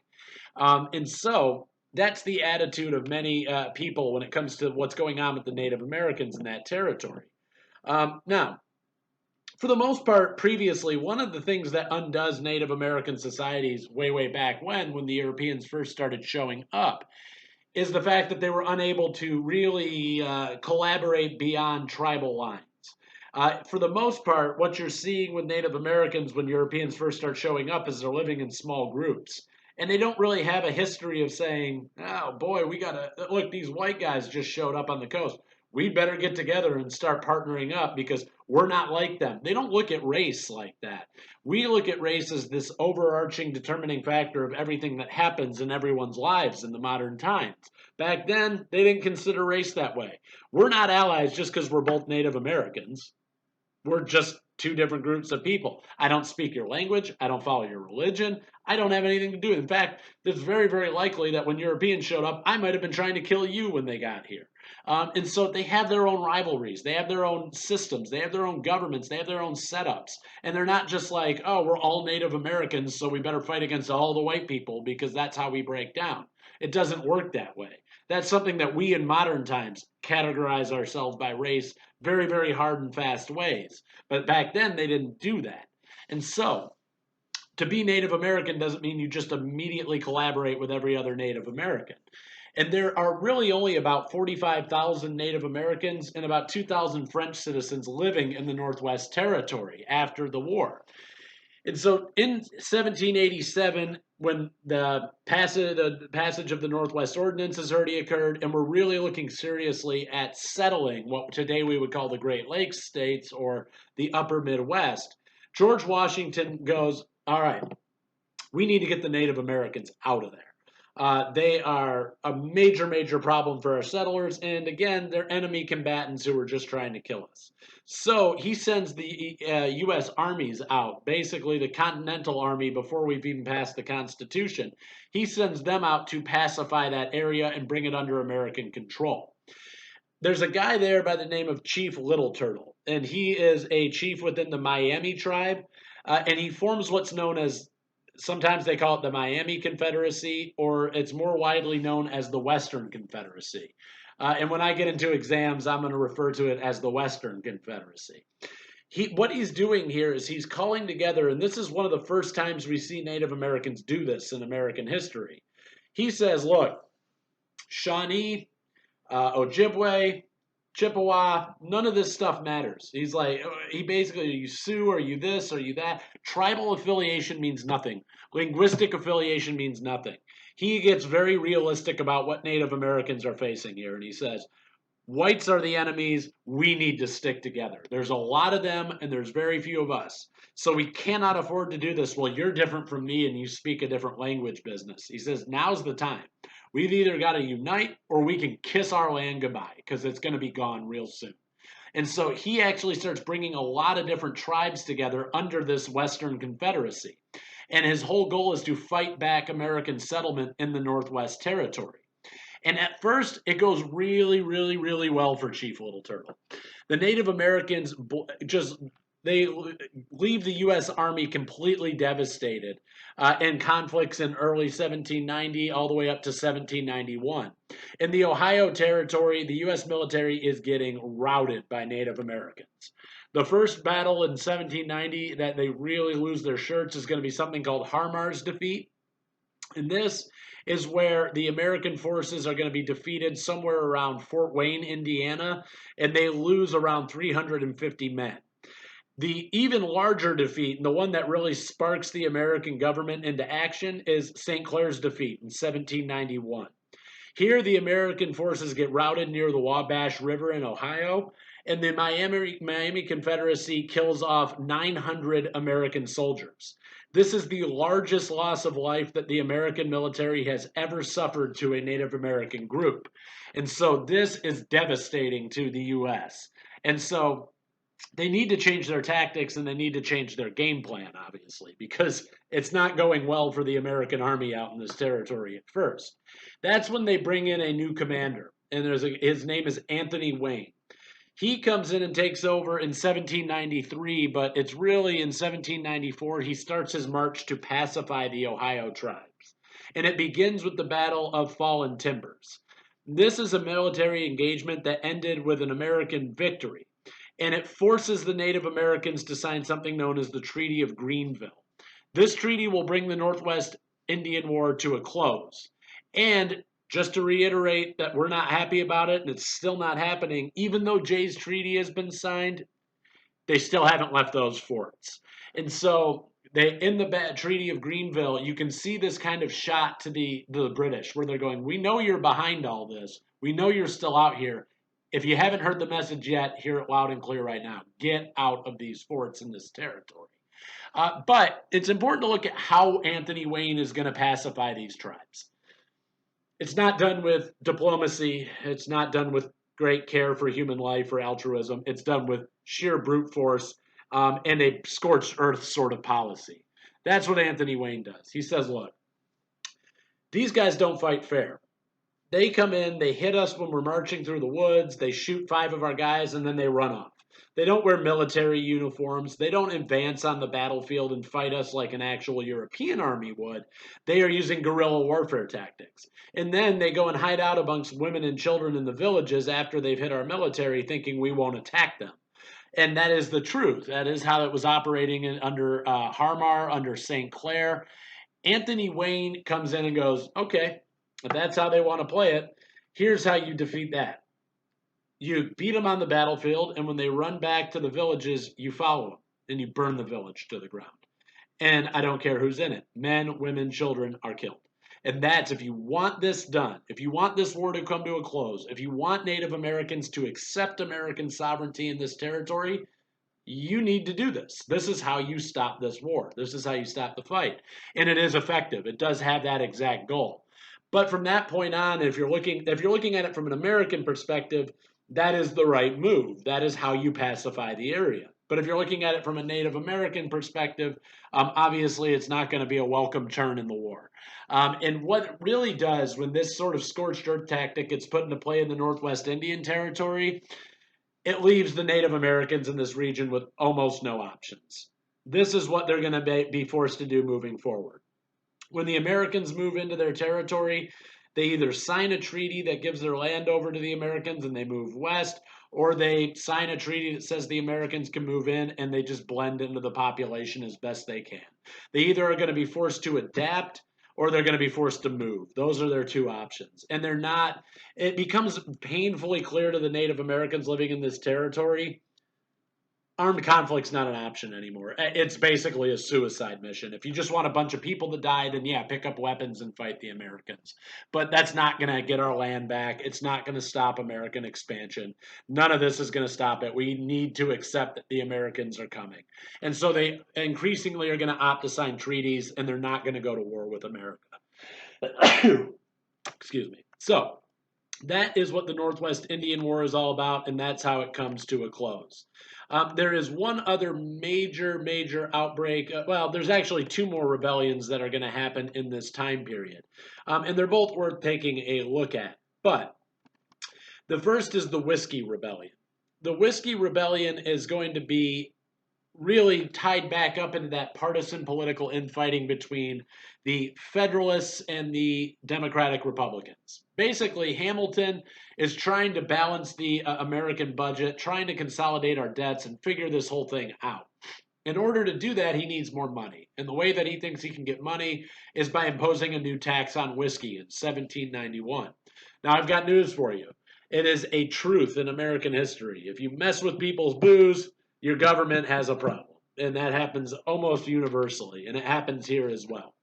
And so that's the attitude of many people when it comes to what's going on with the Native Americans in that territory. Now, for the most part, previously, one of the things that undoes Native American societies way back when the Europeans first started showing up, is the fact that they were unable to really collaborate beyond tribal lines. For the most part, what you're seeing with Native Americans when Europeans first start showing up is they're living in small groups. And they don't really have a history of saying, oh boy, we gotta, look, these white guys just showed up on the coast. We better get together and start partnering up because we're not like them. They don't look at race like that. We look at race as this overarching determining factor of everything that happens in everyone's lives in the modern times. Back then, they didn't consider race that way. We're not allies just because we're both Native Americans. We're just two different groups of people. I don't speak your language. I don't follow your religion. I don't have anything to do with it. In fact, it's very likely that when Europeans showed up, I might have been trying to kill you when they got here. And so they have their own rivalries. They have their own systems. They have their own governments. They have their own setups. And they're not just like, oh, we're all Native Americans, so we better fight against all the white people because that's how we break down. It doesn't work that way. That's something that we in modern times categorize ourselves by race very hard and fast ways. But back then, they didn't do that. And so, to be Native American doesn't mean you just immediately collaborate with every other Native American. And there are really only about 45,000 Native Americans and about 2,000 French citizens living in the Northwest Territory after the war. And so in 1787, when the passage of the Northwest Ordinance has already occurred, and we're really looking seriously at settling what today we would call the Great Lakes states or the upper Midwest, George Washington goes, all right, we need to get the Native Americans out of there. They are a major, major problem for our settlers, and again, they're enemy combatants who are just trying to kill us. So he sends the U.S. armies out, basically the Continental Army, before we've even passed the Constitution. He sends them out to pacify that area and bring it under American control. There's a guy there by the name of Chief Little Turtle, and he is a chief within the Miami tribe, and he forms what's known as, sometimes they call it the Miami Confederacy, or it's more widely known as the Western Confederacy. And when I get into exams, I'm going to refer to it as the Western Confederacy. What he's doing here is he's calling together, and this is one of the first times we see Native Americans do this in American history. He says, look, Shawnee, Ojibwe, Chippewa, none of this stuff matters. He's like, he basically, are you Sioux, are you this, are you that? Tribal affiliation means nothing. Linguistic affiliation means nothing. He gets very realistic about what Native Americans are facing here, and he says, whites are the enemies, we need to stick together. There's a lot of them, and there's very few of us. So we cannot afford to do this. Well, you're different from me, and you speak a different language business. He says, now's the time. We've either got to unite or we can kiss our land goodbye because it's going to be gone real soon. And so he actually starts bringing a lot of different tribes together under this Western Confederacy. And his whole goal is to fight back American settlement in the Northwest Territory. And at first, it goes really, really, really well for Chief Little Turtle. The Native Americans they leave the U.S. Army completely devastated in conflicts in early 1790 all the way up to 1791. In the Ohio Territory, the U.S. military is getting routed by Native Americans. The first battle in 1790 that they really lose their shirts is going to be something called Harmar's Defeat. And this is where the American forces are going to be defeated somewhere around Fort Wayne, Indiana, and they lose around 350 men. The even larger defeat, and the one that really sparks the American government into action, is St. Clair's defeat in 1791. Here, the American forces get routed near the Wabash River in Ohio, and the Miami Confederacy kills off 900 American soldiers. This is the largest loss of life that the American military has ever suffered to a Native American group. And so this is devastating to the U.S. And so they need to change their tactics and they need to change their game plan, obviously, because it's not going well for the American army out in this territory at first. That's when they bring in a new commander, and his name is Anthony Wayne. He comes in and takes over in 1793, but it's really in 1794 he starts his march to pacify the Ohio tribes. And it begins with the Battle of Fallen Timbers. This is a military engagement that ended with an American victory. And it forces the Native Americans to sign something known as the Treaty of Greenville. This treaty will bring the Northwest Indian War to a close. And just to reiterate that we're not happy about it and it's still not happening, even though Jay's Treaty has been signed, they still haven't left those forts. And so in the Treaty of Greenville, you can see this kind of shot to the British where they're going, we know you're behind all this. We know you're still out here. If you haven't heard the message yet, hear it loud and clear right now. Get out of these forts in this territory. But it's important to look at how Anthony Wayne is going to pacify these tribes. It's not done with diplomacy. It's not done with great care for human life or altruism. It's done with sheer brute force and a scorched earth sort of policy. That's what Anthony Wayne does. He says, look, these guys don't fight fair. They come in, they hit us when we're marching through the woods, they shoot 5 of our guys, and then they run off. They don't wear military uniforms. They don't advance on the battlefield and fight us like an actual European army would. They are using guerrilla warfare tactics. And then they go and hide out amongst women and children in the villages after they've hit our military, thinking we won't attack them. And that is the truth. That is how it was operating under Harmar, under St. Clair. Anthony Wayne comes in and goes, okay, If that's how they want to play it, here's how you defeat that. You beat them on the battlefield, and when they run back to the villages, you follow them and you burn the village to the ground. And I don't care who's in it. Men, women, children are killed. And that's if you want this done, if you want this war to come to a close, if you want Native Americans to accept American sovereignty in this territory, you need to do this. This is how you stop this war. This is how you stop the fight. And it is effective. It does have that exact goal. But from that point on, if you're looking at it from an American perspective, that is the right move. That is how you pacify the area. But if you're looking at it from a Native American perspective, obviously it's not going to be a welcome turn in the war. And what it really does when this sort of scorched earth tactic gets put into play in the Northwest Indian Territory, it leaves the Native Americans in this region with almost no options. This is what they're going to be forced to do moving forward. When the Americans move into their territory, they either sign a treaty that gives their land over to the Americans and they move west, or they sign a treaty that says the Americans can move in and they just blend into the population as best they can. They either are going to be forced to adapt or they're going to be forced to move. Those are their two options. And they're not, it becomes painfully clear to the Native Americans living in this territory, armed conflict's not an option anymore. It's basically a suicide mission. If you just want a bunch of people to die, then yeah, pick up weapons and fight the Americans. But that's not going to get our land back. It's not going to stop American expansion. None of this is going to stop it. We need to accept that the Americans are coming. And so they increasingly are going to opt to sign treaties, and they're not going to go to war with America. Excuse me. So that is what the Northwest Indian War is all about, and that's how it comes to a close. There is one other major outbreak. Well, there's actually two more rebellions that are going to happen in this time period. And they're both worth taking a look at. But the first is the Whiskey Rebellion. The Whiskey Rebellion is going to be really tied back up into that partisan political infighting between the Federalists and the Democratic Republicans. Basically, Hamilton is trying to balance the American budget, trying to consolidate our debts and figure this whole thing out. In order to do that, he needs more money. And the way that he thinks he can get money is by imposing a new tax on whiskey in 1791. Now, I've got news for you. It is a truth in American history. If you mess with people's booze, your government has a problem. And that happens almost universally. And it happens here as well.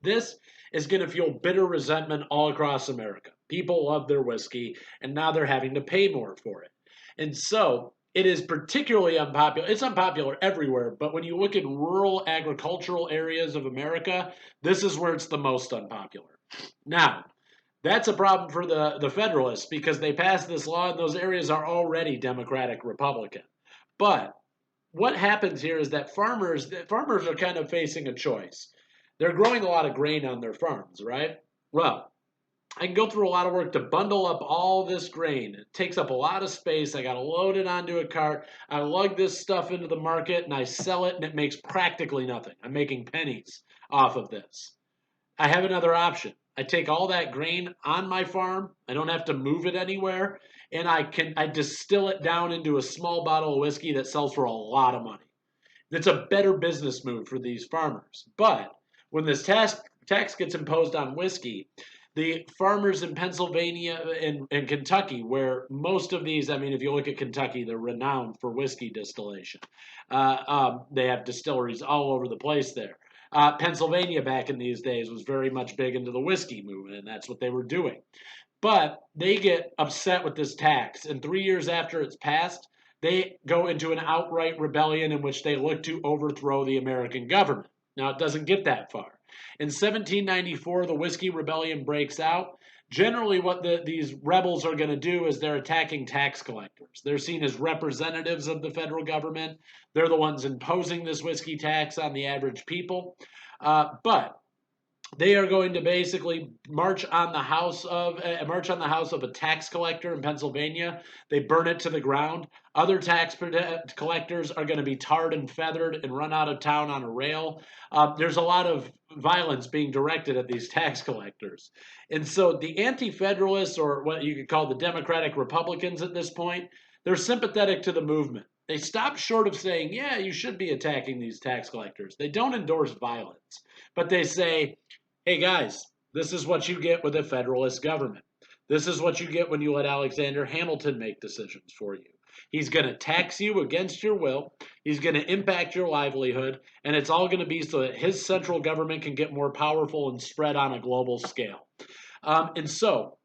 This is going to fuel bitter resentment all across America. People love their whiskey, and now they're having to pay more for it. And so it is particularly unpopular. It's unpopular everywhere, but when you look at rural agricultural areas of America, this is where it's the most unpopular. Now, that's a problem for the Federalists because they passed this law and those areas are already Democratic Republican. But what happens here is that farmers are kind of facing a choice. They're growing a lot of grain on their farms, right? Well, I can go through a lot of work to bundle up all this grain. It takes up a lot of space. I got to load it onto a cart. I lug this stuff into the market and I sell it and it makes practically nothing. I'm making pennies off of this. I have another option. I take all that grain on my farm. I don't have to move it anywhere. And I distill it down into a small bottle of whiskey that sells for a lot of money. It's a better business move for these farmers. But when this tax gets imposed on whiskey, the farmers in Pennsylvania and Kentucky, where most of these, I mean, if you look at Kentucky, they're renowned for whiskey distillation. They have distilleries all over the place there. Pennsylvania back in these days was very much big into the whiskey movement, and that's what they were doing. But they get upset with this tax, and 3 years after it's passed, they go into an outright rebellion in which they look to overthrow the American government. Now, it doesn't get that far. In 1794, the Whiskey Rebellion breaks out. Generally, what these rebels are going to do is they're attacking tax collectors. They're seen as representatives of the federal government. They're the ones imposing this whiskey tax on the average people. But they are going to basically march on the house of a tax collector in Pennsylvania. They burn it to the ground. Other tax collectors are going to be tarred and feathered and run out of town on a rail. There's a lot of violence being directed at these tax collectors. And so the anti-federalists, or what you could call the Democratic Republicans at this point, they're sympathetic to the movement. They stop short of saying, yeah, you should be attacking these tax collectors. They don't endorse violence, but they say, hey guys, This is what you get with a federalist government. This is what you get when you let Alexander Hamilton make decisions for you. He's going to tax you against your will. He's going to impact your livelihood. And it's all going to be so that his central government can get more powerful and spread on a global scale. And so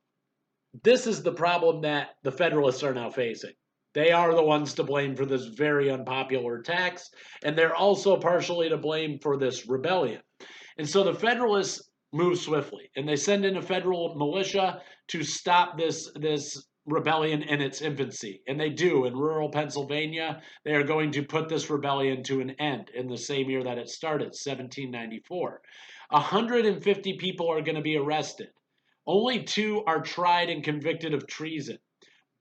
this is the problem that the Federalists are now facing. They are the ones to blame for this very unpopular tax, and they're also partially to blame for this rebellion. And so the Federalists move swiftly, and they send in a federal militia to stop this rebellion in its infancy. And they do. In rural Pennsylvania, they are going to put this rebellion to an end in the same year that it started, 1794. 150 people are going to be arrested. Only 2 are tried and convicted of treason.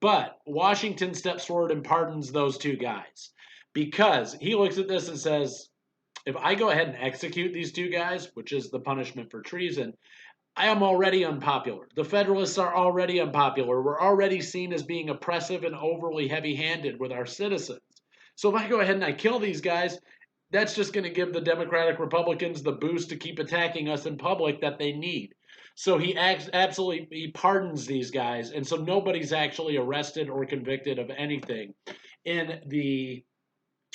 But Washington steps forward and pardons those 2 guys because he looks at this and says, if I go ahead and execute these 2 guys, which is the punishment for treason, I am already unpopular. The Federalists are already unpopular. We're already seen as being oppressive and overly heavy-handed with our citizens. So if I go ahead and I kill these guys, that's just going to give the Democratic Republicans the boost to keep attacking us in public that they need. So he absolutely pardons these guys, and so nobody's actually arrested or convicted of anything in the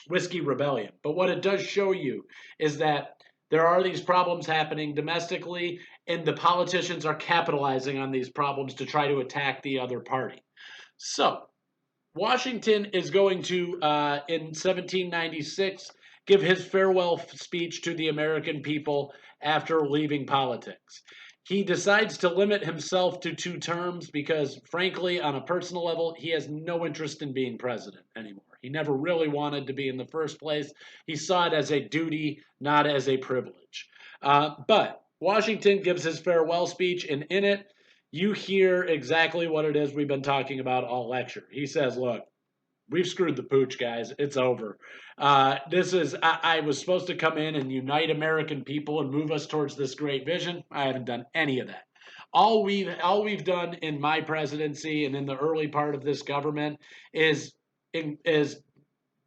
Whiskey Rebellion. But what it does show you is that there are these problems happening domestically, and the politicians are capitalizing on these problems to try to attack the other party. So Washington is going to, in 1796, give his farewell speech to the American people after leaving politics. He decides to limit himself to 2 terms because, frankly, on a personal level, he has no interest in being president anymore. He never really wanted to be in the first place. He saw it as a duty, not as a privilege. But Washington gives his farewell speech, and in it, you hear exactly what it is we've been talking about all lecture. He says, look, we've screwed the pooch, guys. It's over. I was supposed to come in and unite American people and move us towards this great vision. I haven't done any of that. All we've done in my presidency and in the early part of this government is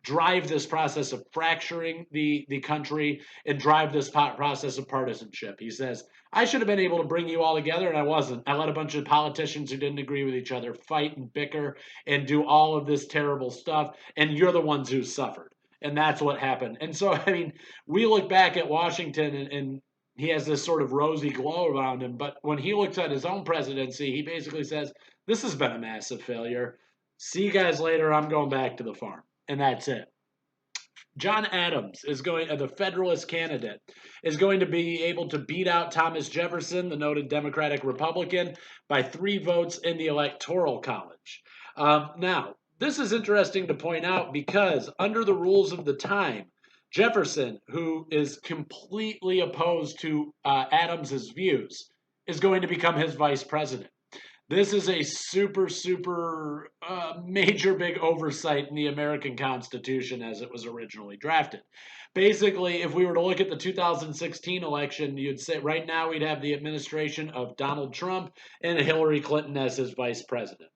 drive this process of fracturing the country and drive this process of partisanship. He says, I should have been able to bring you all together, and I wasn't. I let a bunch of politicians who didn't agree with each other fight and bicker and do all of this terrible stuff, and you're the ones who suffered. And that's what happened. And so, I mean, we look back at Washington, and he has this sort of rosy glow around him, but when he looks at his own presidency, he basically says, this has been a massive failure. See you guys later. I'm going back to the farm. And that's it. John Adams is the Federalist candidate, is going to be able to beat out Thomas Jefferson, the noted Democratic Republican, by 3 votes in the Electoral College. Now, this is interesting to point out because under the rules of the time, Jefferson, who is completely opposed to Adams's views, is going to become his vice president. This is a super major big oversight in the American Constitution as it was originally drafted. Basically, if we were to look at the 2016 election, you'd say right now we'd have the administration of Donald Trump and Hillary Clinton as his vice president.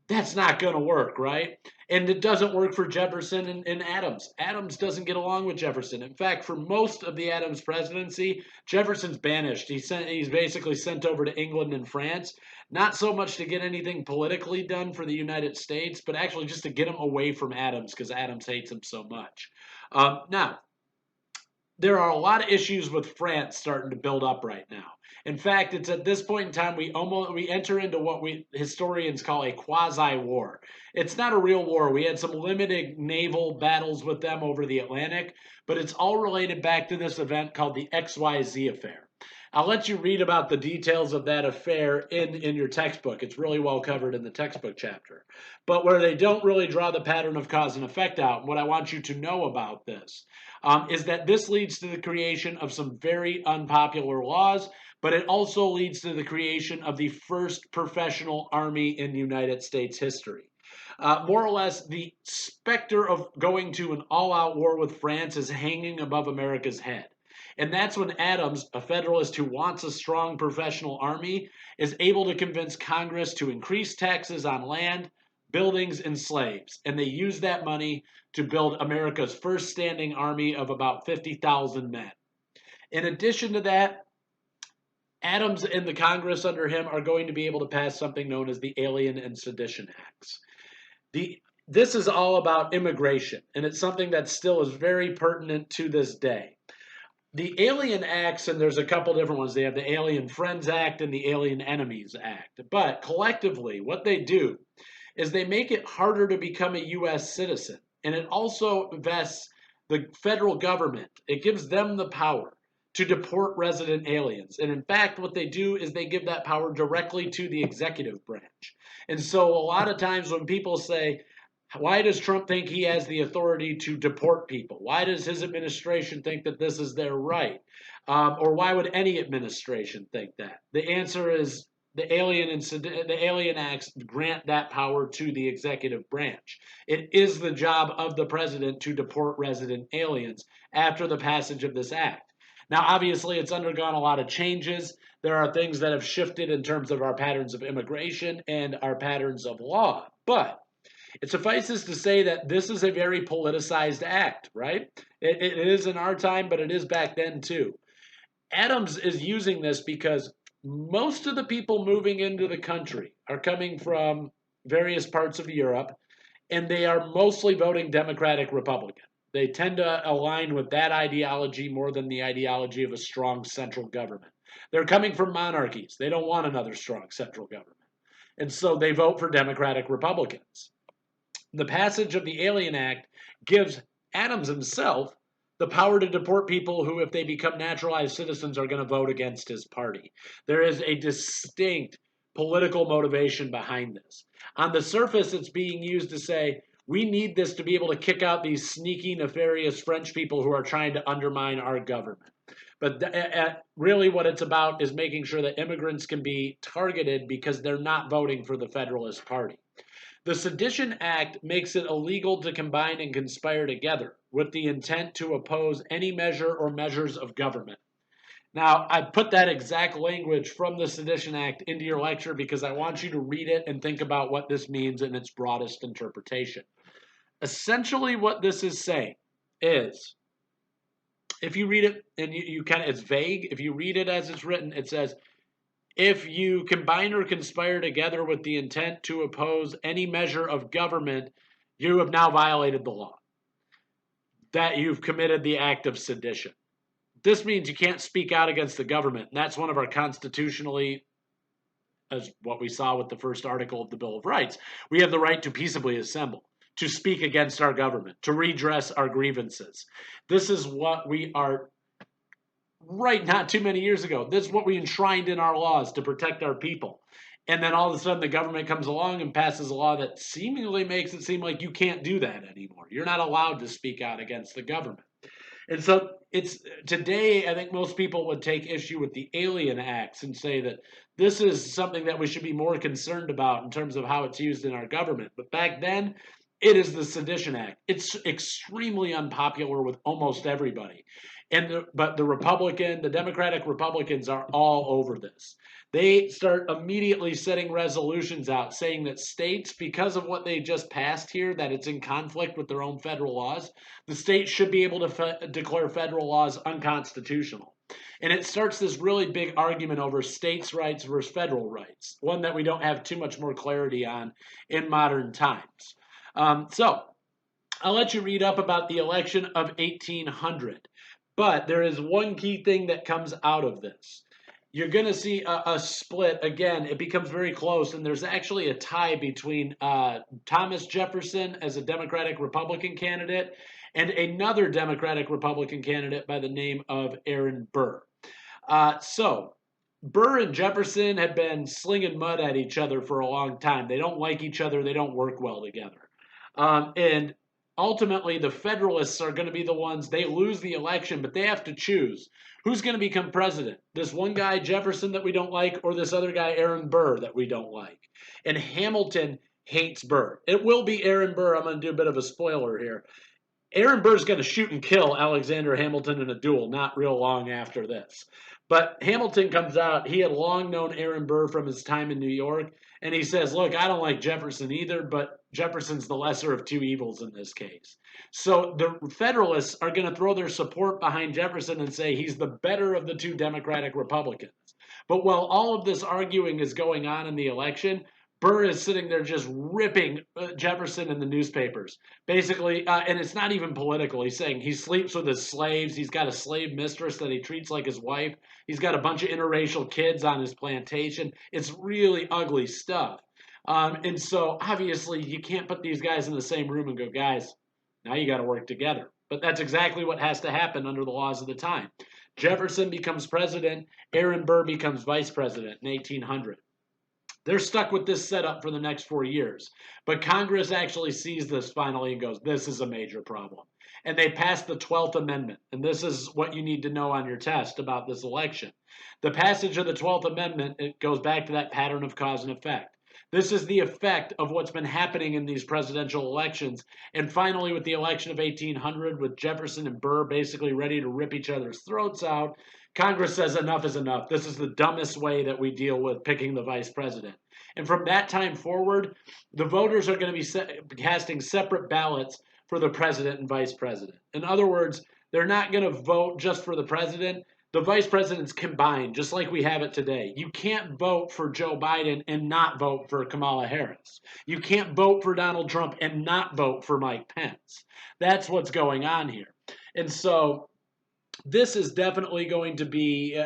That's not going to work, right? And it doesn't work for Jefferson and Adams. Adams doesn't get along with Jefferson. In fact, for most of the Adams presidency, Jefferson's banished. He's basically sent over to England and France, not so much to get anything politically done for the United States, but actually just to get him away from Adams because Adams hates him so much. Now, there are a lot of issues with France starting to build up right now. In fact, it's at this point in time we enter into what historians call a quasi-war. It's not a real war. We had some limited naval battles with them over the Atlantic, but it's all related back to this event called the XYZ affair. I'll let you read about the details of that affair in your textbook. It's really well covered in the textbook chapter. But where they don't really draw the pattern of cause and effect out, and what I want you to know about this, is that this leads to the creation of some very unpopular laws, but it also leads to the creation of the first professional army in United States history. More or less, the specter of going to an all-out war with France is hanging above America's head. And that's when Adams, a Federalist who wants a strong professional army, is able to convince Congress to increase taxes on land, buildings, and slaves. And they use that money to build America's first standing army of about 50,000 men. In addition to that, Adams and the Congress under him are going to be able to pass something known as the Alien and Sedition Acts. This is all about immigration, and it's something that still is very pertinent to this day. The Alien Acts, and there's a couple different ones. They have the Alien Friends Act and the Alien Enemies Act. But collectively, what they do is they make it harder to become a U.S. citizen. And it also vests the federal government. It gives them the power to deport resident aliens. And in fact, what they do is they give that power directly to the executive branch. And so a lot of times when people say, why does Trump think he has the authority to deport people? Why does his administration think that this is their right? Or why would any administration think that? The answer is the Alien Acts grant that power to the executive branch. It is the job of the president to deport resident aliens after the passage of this act. Now, obviously, it's undergone a lot of changes. There are things that have shifted in terms of our patterns of immigration and our patterns of law. But it suffices to say that this is a very politicized act, right? It is in our time, but it is back then too. Adams is using this because most of the people moving into the country are coming from various parts of Europe, and they are mostly voting Democratic Republican. They tend to align with that ideology more than the ideology of a strong central government. They're coming from monarchies. They don't want another strong central government. And so they vote for Democratic Republicans. The passage of the Alien Act gives Adams himself the power to deport people who, if they become naturalized citizens, are going to vote against his party. There is a distinct political motivation behind this. On the surface, it's being used to say, we need this to be able to kick out these sneaky, nefarious French people who are trying to undermine our government. But really what it's about is making sure that immigrants can be targeted because they're not voting for the Federalist Party. The Sedition Act makes it illegal to combine and conspire together with the intent to oppose any measure or measures of government. Now, I put that exact language from the Sedition Act into your lecture because I want you to read it and think about what this means in its broadest interpretation. Essentially, what this is saying is, if you read it and you kind of, it's vague. If you read it as it's written, it says, if you combine or conspire together with the intent to oppose any measure of government, you have now violated the law. That you've committed the act of sedition. This means you can't speak out against the government. And that's one of our constitutionally, as what we saw with the first article of the Bill of Rights, we have the right to peaceably assemble, to speak against our government, to redress our grievances. This is what we are, right, not too many years ago, this is what we enshrined in our laws to protect our people. And then all of a sudden the government comes along and passes a law that seemingly makes it seem like you can't do that anymore. You're not allowed to speak out against the government. And so it's today, I think most people would take issue with the Alien Acts and say that this is something that we should be more concerned about in terms of how it's used in our government. But back then, it is the Sedition Act. It's extremely unpopular with almost everybody. But the Democratic Republicans are all over this. They start immediately setting resolutions out saying that states, because of what they just passed here, that it's in conflict with their own federal laws, the states should be able to declare federal laws unconstitutional. And it starts this really big argument over states' rights versus federal rights, one that we don't have too much more clarity on in modern times. So I'll let you read up about the election of 1800. But there is one key thing that comes out of this. You're going to see a split. Again, it becomes very close, and there's actually a tie between Thomas Jefferson as a Democratic-Republican candidate and another Democratic-Republican candidate by the name of Aaron Burr. So Burr and Jefferson have been slinging mud at each other for a long time. They don't like each other. They don't work well together. And ultimately, the Federalists are going to be the ones, they lose the election, but they have to choose who's going to become president. This one guy, Jefferson, that we don't like, or this other guy, Aaron Burr, that we don't like. And Hamilton hates Burr. It will be Aaron Burr. I'm going to do a bit of a spoiler here. Aaron Burr's going to shoot and kill Alexander Hamilton in a duel not real long after this. But Hamilton comes out. He had long known Aaron Burr from his time in New York. And he says, look, I don't like Jefferson either, but Jefferson's the lesser of two evils in this case. So the Federalists are going to throw their support behind Jefferson and say he's the better of the two Democratic Republicans. But while all of this arguing is going on in the election, Burr is sitting there just ripping Jefferson in the newspapers. Basically, and it's not even political. He's saying he sleeps with his slaves. He's got a slave mistress that he treats like his wife. He's got a bunch of interracial kids on his plantation. It's really ugly stuff. And so obviously you can't put these guys in the same room and go, guys, now you got to work together. But that's exactly what has to happen under the laws of the time. Jefferson becomes president. Aaron Burr becomes vice president in 1800. They're stuck with this setup for the next 4 years. But Congress actually sees this finally and goes, this is a major problem. And they passed the 12th Amendment. And this is what you need to know on your test about this election. The passage of the 12th Amendment, it goes back to that pattern of cause and effect. This is the effect of what's been happening in these presidential elections. And finally, with the election of 1800, with Jefferson and Burr basically ready to rip each other's throats out, Congress says enough is enough. This is the dumbest way that we deal with picking the vice president. And from that time forward, the voters are going to be casting separate ballots for the president and vice president. In other words, they're not going to vote just for the president. The vice president's combined, just like we have it today. You can't vote for Joe Biden and not vote for Kamala Harris. You can't vote for Donald Trump and not vote for Mike Pence. That's what's going on here. And so this is definitely going to be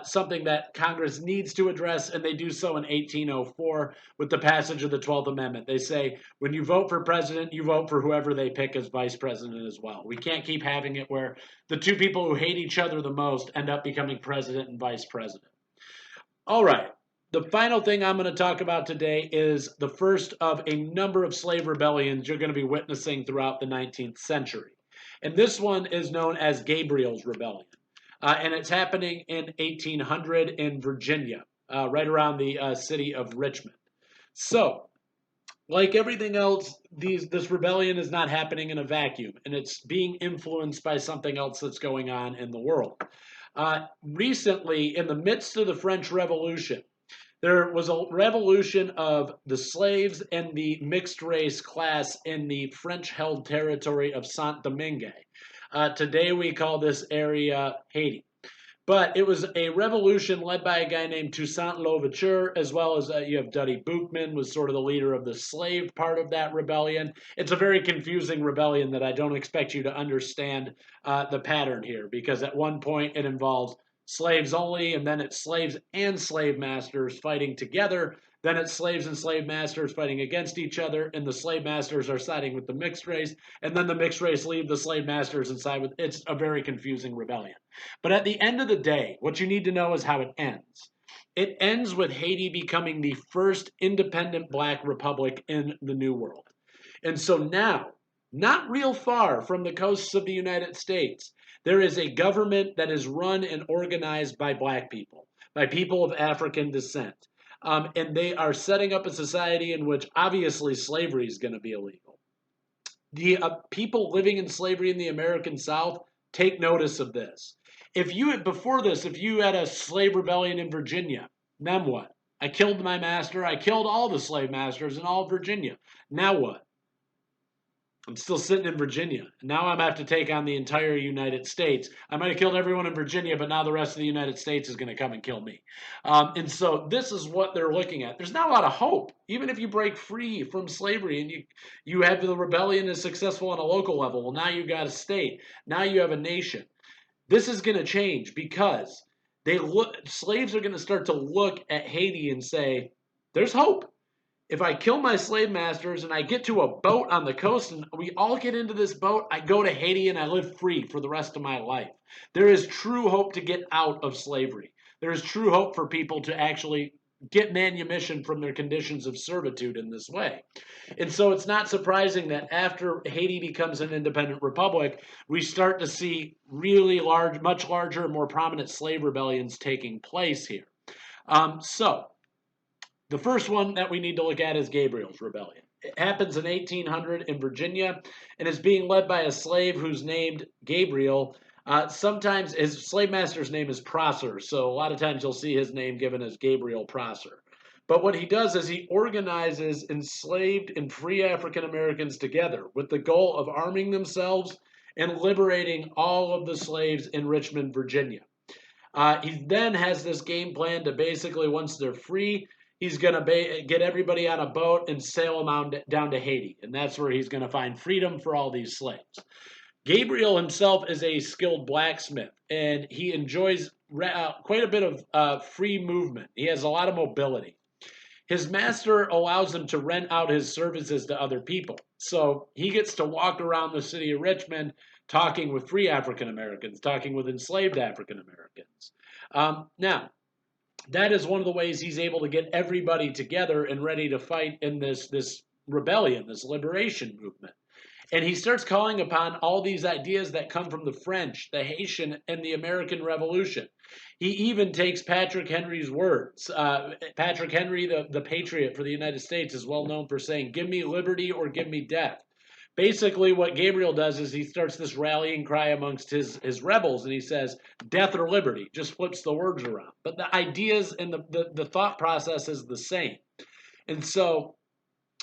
something that Congress needs to address, and they do so in 1804 with the passage of the 12th Amendment. They say when you vote for president, you vote for whoever they pick as vice president as well. We can't keep having it where the two people who hate each other the most end up becoming president and vice president. All right. The final thing I'm going to talk about today is the first of a number of slave rebellions you're going to be witnessing throughout the 19th century. And this one is known as Gabriel's Rebellion. And it's happening in 1800 in Virginia, right around the city of Richmond. So, like everything else, this rebellion is not happening in a vacuum, and it's being influenced by something else that's going on in the world. Recently, in the midst of the French Revolution, there was a revolution of the slaves and the mixed race class in the French-held territory of Saint-Domingue. Today we call this area Haiti. But it was a revolution led by a guy named Toussaint Louverture, as well as you have Dutty Boukman was sort of the leader of the slave part of that rebellion. It's a very confusing rebellion that I don't expect you to understand the pattern here, because at one point it involves slaves only, and then it's slaves and slave masters fighting together. Then it's slaves and slave masters fighting against each other, and the slave masters are siding with the mixed race, and then the mixed race leave the slave masters and side with. It's a very confusing rebellion. But at the end of the day, what you need to know is how it ends. It ends with Haiti becoming the first independent black republic in the New World. And so now, not real far from the coasts of the United States, there is a government that is run and organized by black people, by people of African descent. And they are setting up a society in which obviously slavery is going to be illegal. The people living in slavery in the American South take notice of this. Before this, if you had a slave rebellion in Virginia, then what? I killed my master. I killed all the slave masters in all of Virginia. Now what? I'm still sitting in Virginia. Now I'm going to have to take on the entire United States. I might have killed everyone in Virginia, but now the rest of the United States is going to come and kill me. And so this is what they're looking at. There's not a lot of hope. Even if you break free from slavery and you have the rebellion is successful on a local level, well, now you've got a state. Now you have a nation. This is going to change because slaves are going to start to look at Haiti and say, there's hope. If I kill my slave masters and I get to a boat on the coast and we all get into this boat, I go to Haiti and I live free for the rest of my life. There is true hope to get out of slavery. There is true hope for people to actually get manumission from their conditions of servitude in this way. And so it's not surprising that after Haiti becomes an independent republic, we start to see really large, much larger and more prominent slave rebellions taking place here. The first one that we need to look at is Gabriel's Rebellion. It happens in 1800 in Virginia and is being led by a slave who's named Gabriel. Sometimes his slave master's name is Prosser, so a lot of times you'll see his name given as Gabriel Prosser. But what he does is he organizes enslaved and free African Americans together with the goal of arming themselves and liberating all of the slaves in Richmond, Virginia. He then has this game plan to basically, once they're free, he's going to get everybody on a boat and sail them down to Haiti. And that's where he's going to find freedom for all these slaves. Gabriel himself is a skilled blacksmith, and he enjoys quite a bit of free movement. He has a lot of mobility. His master allows him to rent out his services to other people. So he gets to walk around the city of Richmond talking with free African Americans, talking with enslaved African Americans. Now, that is one of the ways he's able to get everybody together and ready to fight in this rebellion, this liberation movement. And he starts calling upon all these ideas that come from the French, the Haitian, and the American Revolution. He even takes Patrick Henry's words. Patrick Henry, the patriot for the United States, is well known for saying, "Give me liberty or give me death." Basically, what Gabriel does is he starts this rallying cry amongst his rebels, and he says, "Death or liberty," just flips the words around. But the ideas and the thought process is the same. And so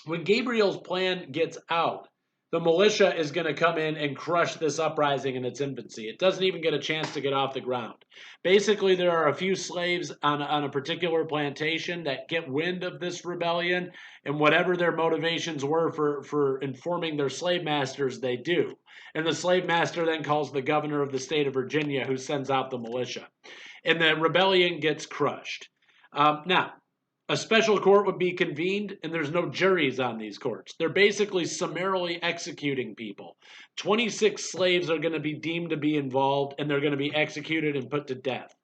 when Gabriel's plan gets out, the militia is going to come in and crush this uprising in its infancy. It doesn't even get a chance to get off the ground. Basically, there are a few slaves on a particular plantation that get wind of this rebellion, and whatever their motivations were for informing their slave masters, they do. And the slave master then calls the governor of the state of Virginia, who sends out the militia. And the rebellion gets crushed. Now, a special court would be convened, and there's no juries on these courts. They're basically summarily executing people. 26 slaves are going to be deemed to be involved, and they're going to be executed and put to death.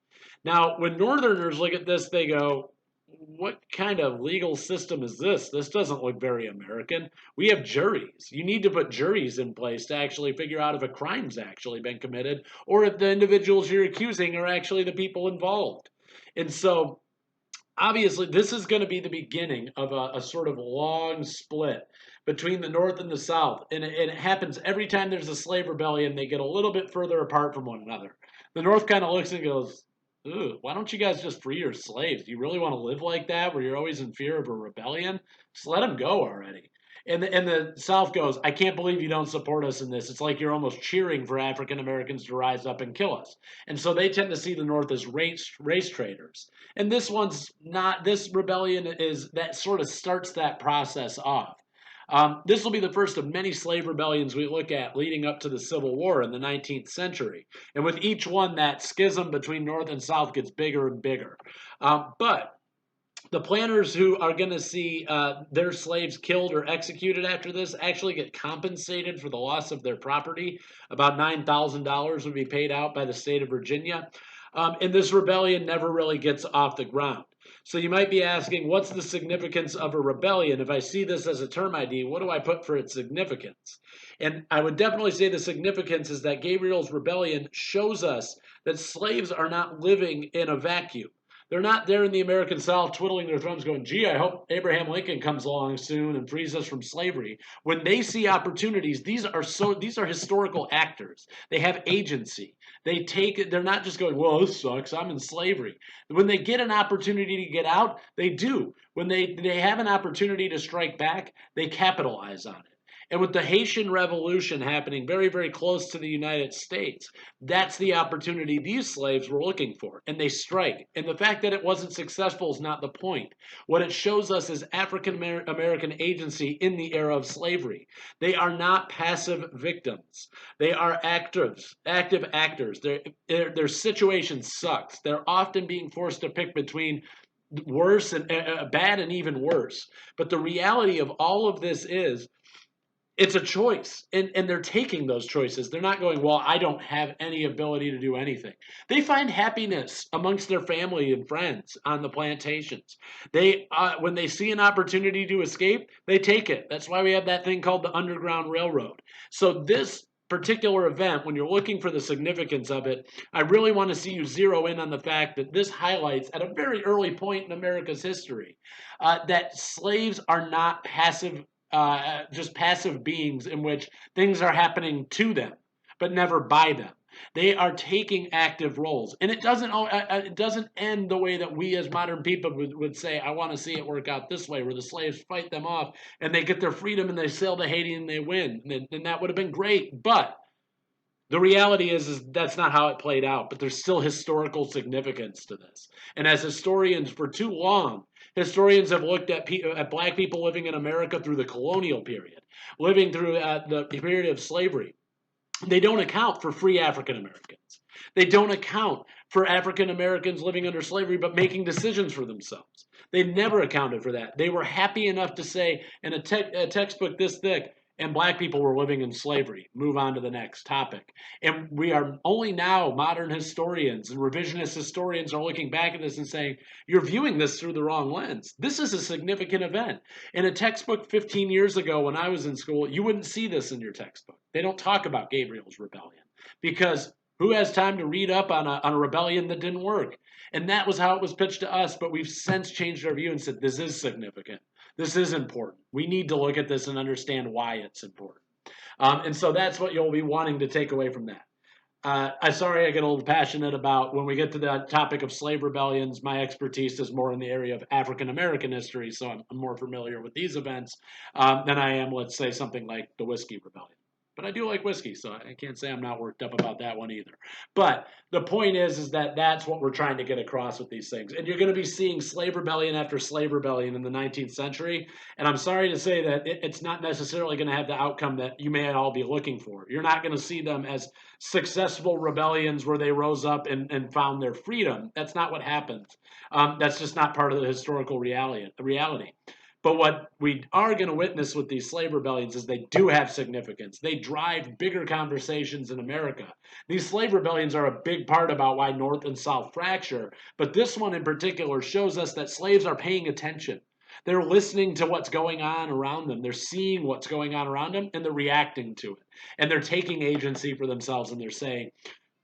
Now, when Northerners look at this, they go, what kind of legal system is this? This doesn't look very American. We have juries. You need to put juries in place to actually figure out if a crime's actually been committed or if the individuals you're accusing are actually the people involved. And so, obviously, this is going to be the beginning of a sort of long split between the North and the South. And it happens every time there's a slave rebellion, they get a little bit further apart from one another. The North kind of looks and goes, "Ooh, why don't you guys just free your slaves? Do you really want to live like that where you're always in fear of a rebellion? Just let them go already." And the South goes, "I can't believe you don't support us in this. It's like you're almost cheering for African Americans to rise up and kill us." And so they tend to see the North as race traitors. And this one's not, this rebellion is, that sort of starts that process off. This will be the first of many slave rebellions we look at leading up to the Civil War in the 19th century. And with each one, that schism between North and South gets bigger and bigger. But the planters who are going to see their slaves killed or executed after this actually get compensated for the loss of their property. About $9,000 would be paid out by the state of Virginia. And this rebellion never really gets off the ground. So you might be asking, what's the significance of a rebellion? If I see this as a term ID, what do I put for its significance? And I would definitely say the significance is that Gabriel's rebellion shows us that slaves are not living in a vacuum. They're not there in the American South twiddling their thumbs going, "Gee, I hope Abraham Lincoln comes along soon and frees us from slavery." When they see opportunities, these are historical actors. They have agency. They're not just going, "Well, this sucks, I'm in slavery." When they get an opportunity to get out, they do. When they have an opportunity to strike back, they capitalize on it. And with the Haitian Revolution happening very, very close to the United States, that's the opportunity these slaves were looking for. And they strike. And the fact that it wasn't successful is not the point. What it shows us is African American agency in the era of slavery. They are not passive victims. They are active actors. Their situation sucks. They're often being forced to pick between worse and bad and even worse. But the reality of all of this is, it's a choice, and they're taking those choices. They're not going, "Well, I don't have any ability to do anything." They find happiness amongst their family and friends on the plantations. When they see an opportunity to escape, they take it. That's why we have that thing called the Underground Railroad. So this particular event, when you're looking for the significance of it, I really want to see you zero in on the fact that this highlights at a very early point in America's history that slaves are not just passive beings in which things are happening to them, but never by them. They are taking active roles, and it doesn't end the way that we as modern people would say, "I want to see it work out this way," where the slaves fight them off and they get their freedom and they sail to Haiti and they win. And that would have been great, but The reality is that's not how it played out, but there's still historical significance to this. And as historians, for too long, historians have looked at black people living in America through the colonial period, living through the period of slavery. They don't account for free African Americans. They don't account for African Americans living under slavery but making decisions for themselves. They never accounted for that. They were happy enough to say in a textbook this thick, and black people were living in slavery. Move on to the next topic. And we are only now, modern historians and revisionist historians are looking back at this and saying, you're viewing this through the wrong lens. This is a significant event. In a textbook 15 years ago when I was in school, you wouldn't see this in your textbook. They don't talk about Gabriel's rebellion because who has time to read up on a rebellion that didn't work? And that was how it was pitched to us, but we've since changed our view and said, this is significant. This is important. We need to look at this and understand why it's important. And so that's what you'll be wanting to take away from that. I'm sorry I get a little passionate about when we get to the topic of slave rebellions. My expertise is more in the area of African American history, so I'm more familiar with these events than I am, let's say, something like the Whiskey Rebellion. But I do like whiskey, so I can't say I'm not worked up about that one either. But the point is that that's what we're trying to get across with these things. And you're going to be seeing slave rebellion after slave rebellion in the 19th century. And I'm sorry to say that it's not necessarily going to have the outcome that you may all be looking for. You're not going to see them as successful rebellions where they rose up and found their freedom. That's not what happened. That's just not part of the historical reality. But what we are going to witness with these slave rebellions is they do have significance. They drive bigger conversations in America. These slave rebellions are a big part about why North and South fracture. But this one in particular shows us that slaves are paying attention. They're listening to what's going on around them. They're seeing what's going on around them, and they're reacting to it. And they're taking agency for themselves, and they're saying,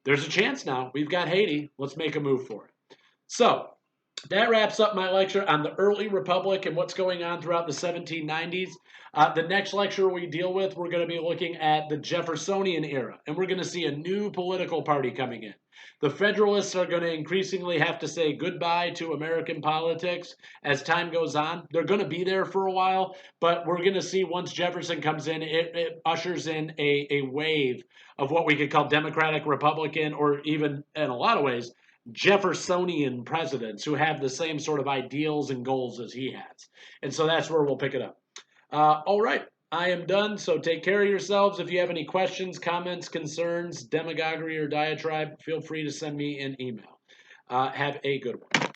there's a chance now. We've got Haiti. Let's make a move for it. So that wraps up my lecture on the early republic and what's going on throughout the 1790s. The next lecture we deal with, we're going to be looking at the Jeffersonian era, and we're going to see a new political party coming in. The Federalists are going to increasingly have to say goodbye to American politics as time goes on. They're going to be there for a while, but we're going to see once Jefferson comes in, it ushers in a wave of what we could call Democratic Republican, or even in a lot of ways, Jeffersonian presidents who have the same sort of ideals and goals as he has. And so that's where we'll pick it up. All right, I am done. So take care of yourselves. If you have any questions, comments, concerns, demagoguery, or diatribe, feel free to send me an email. Have a good one.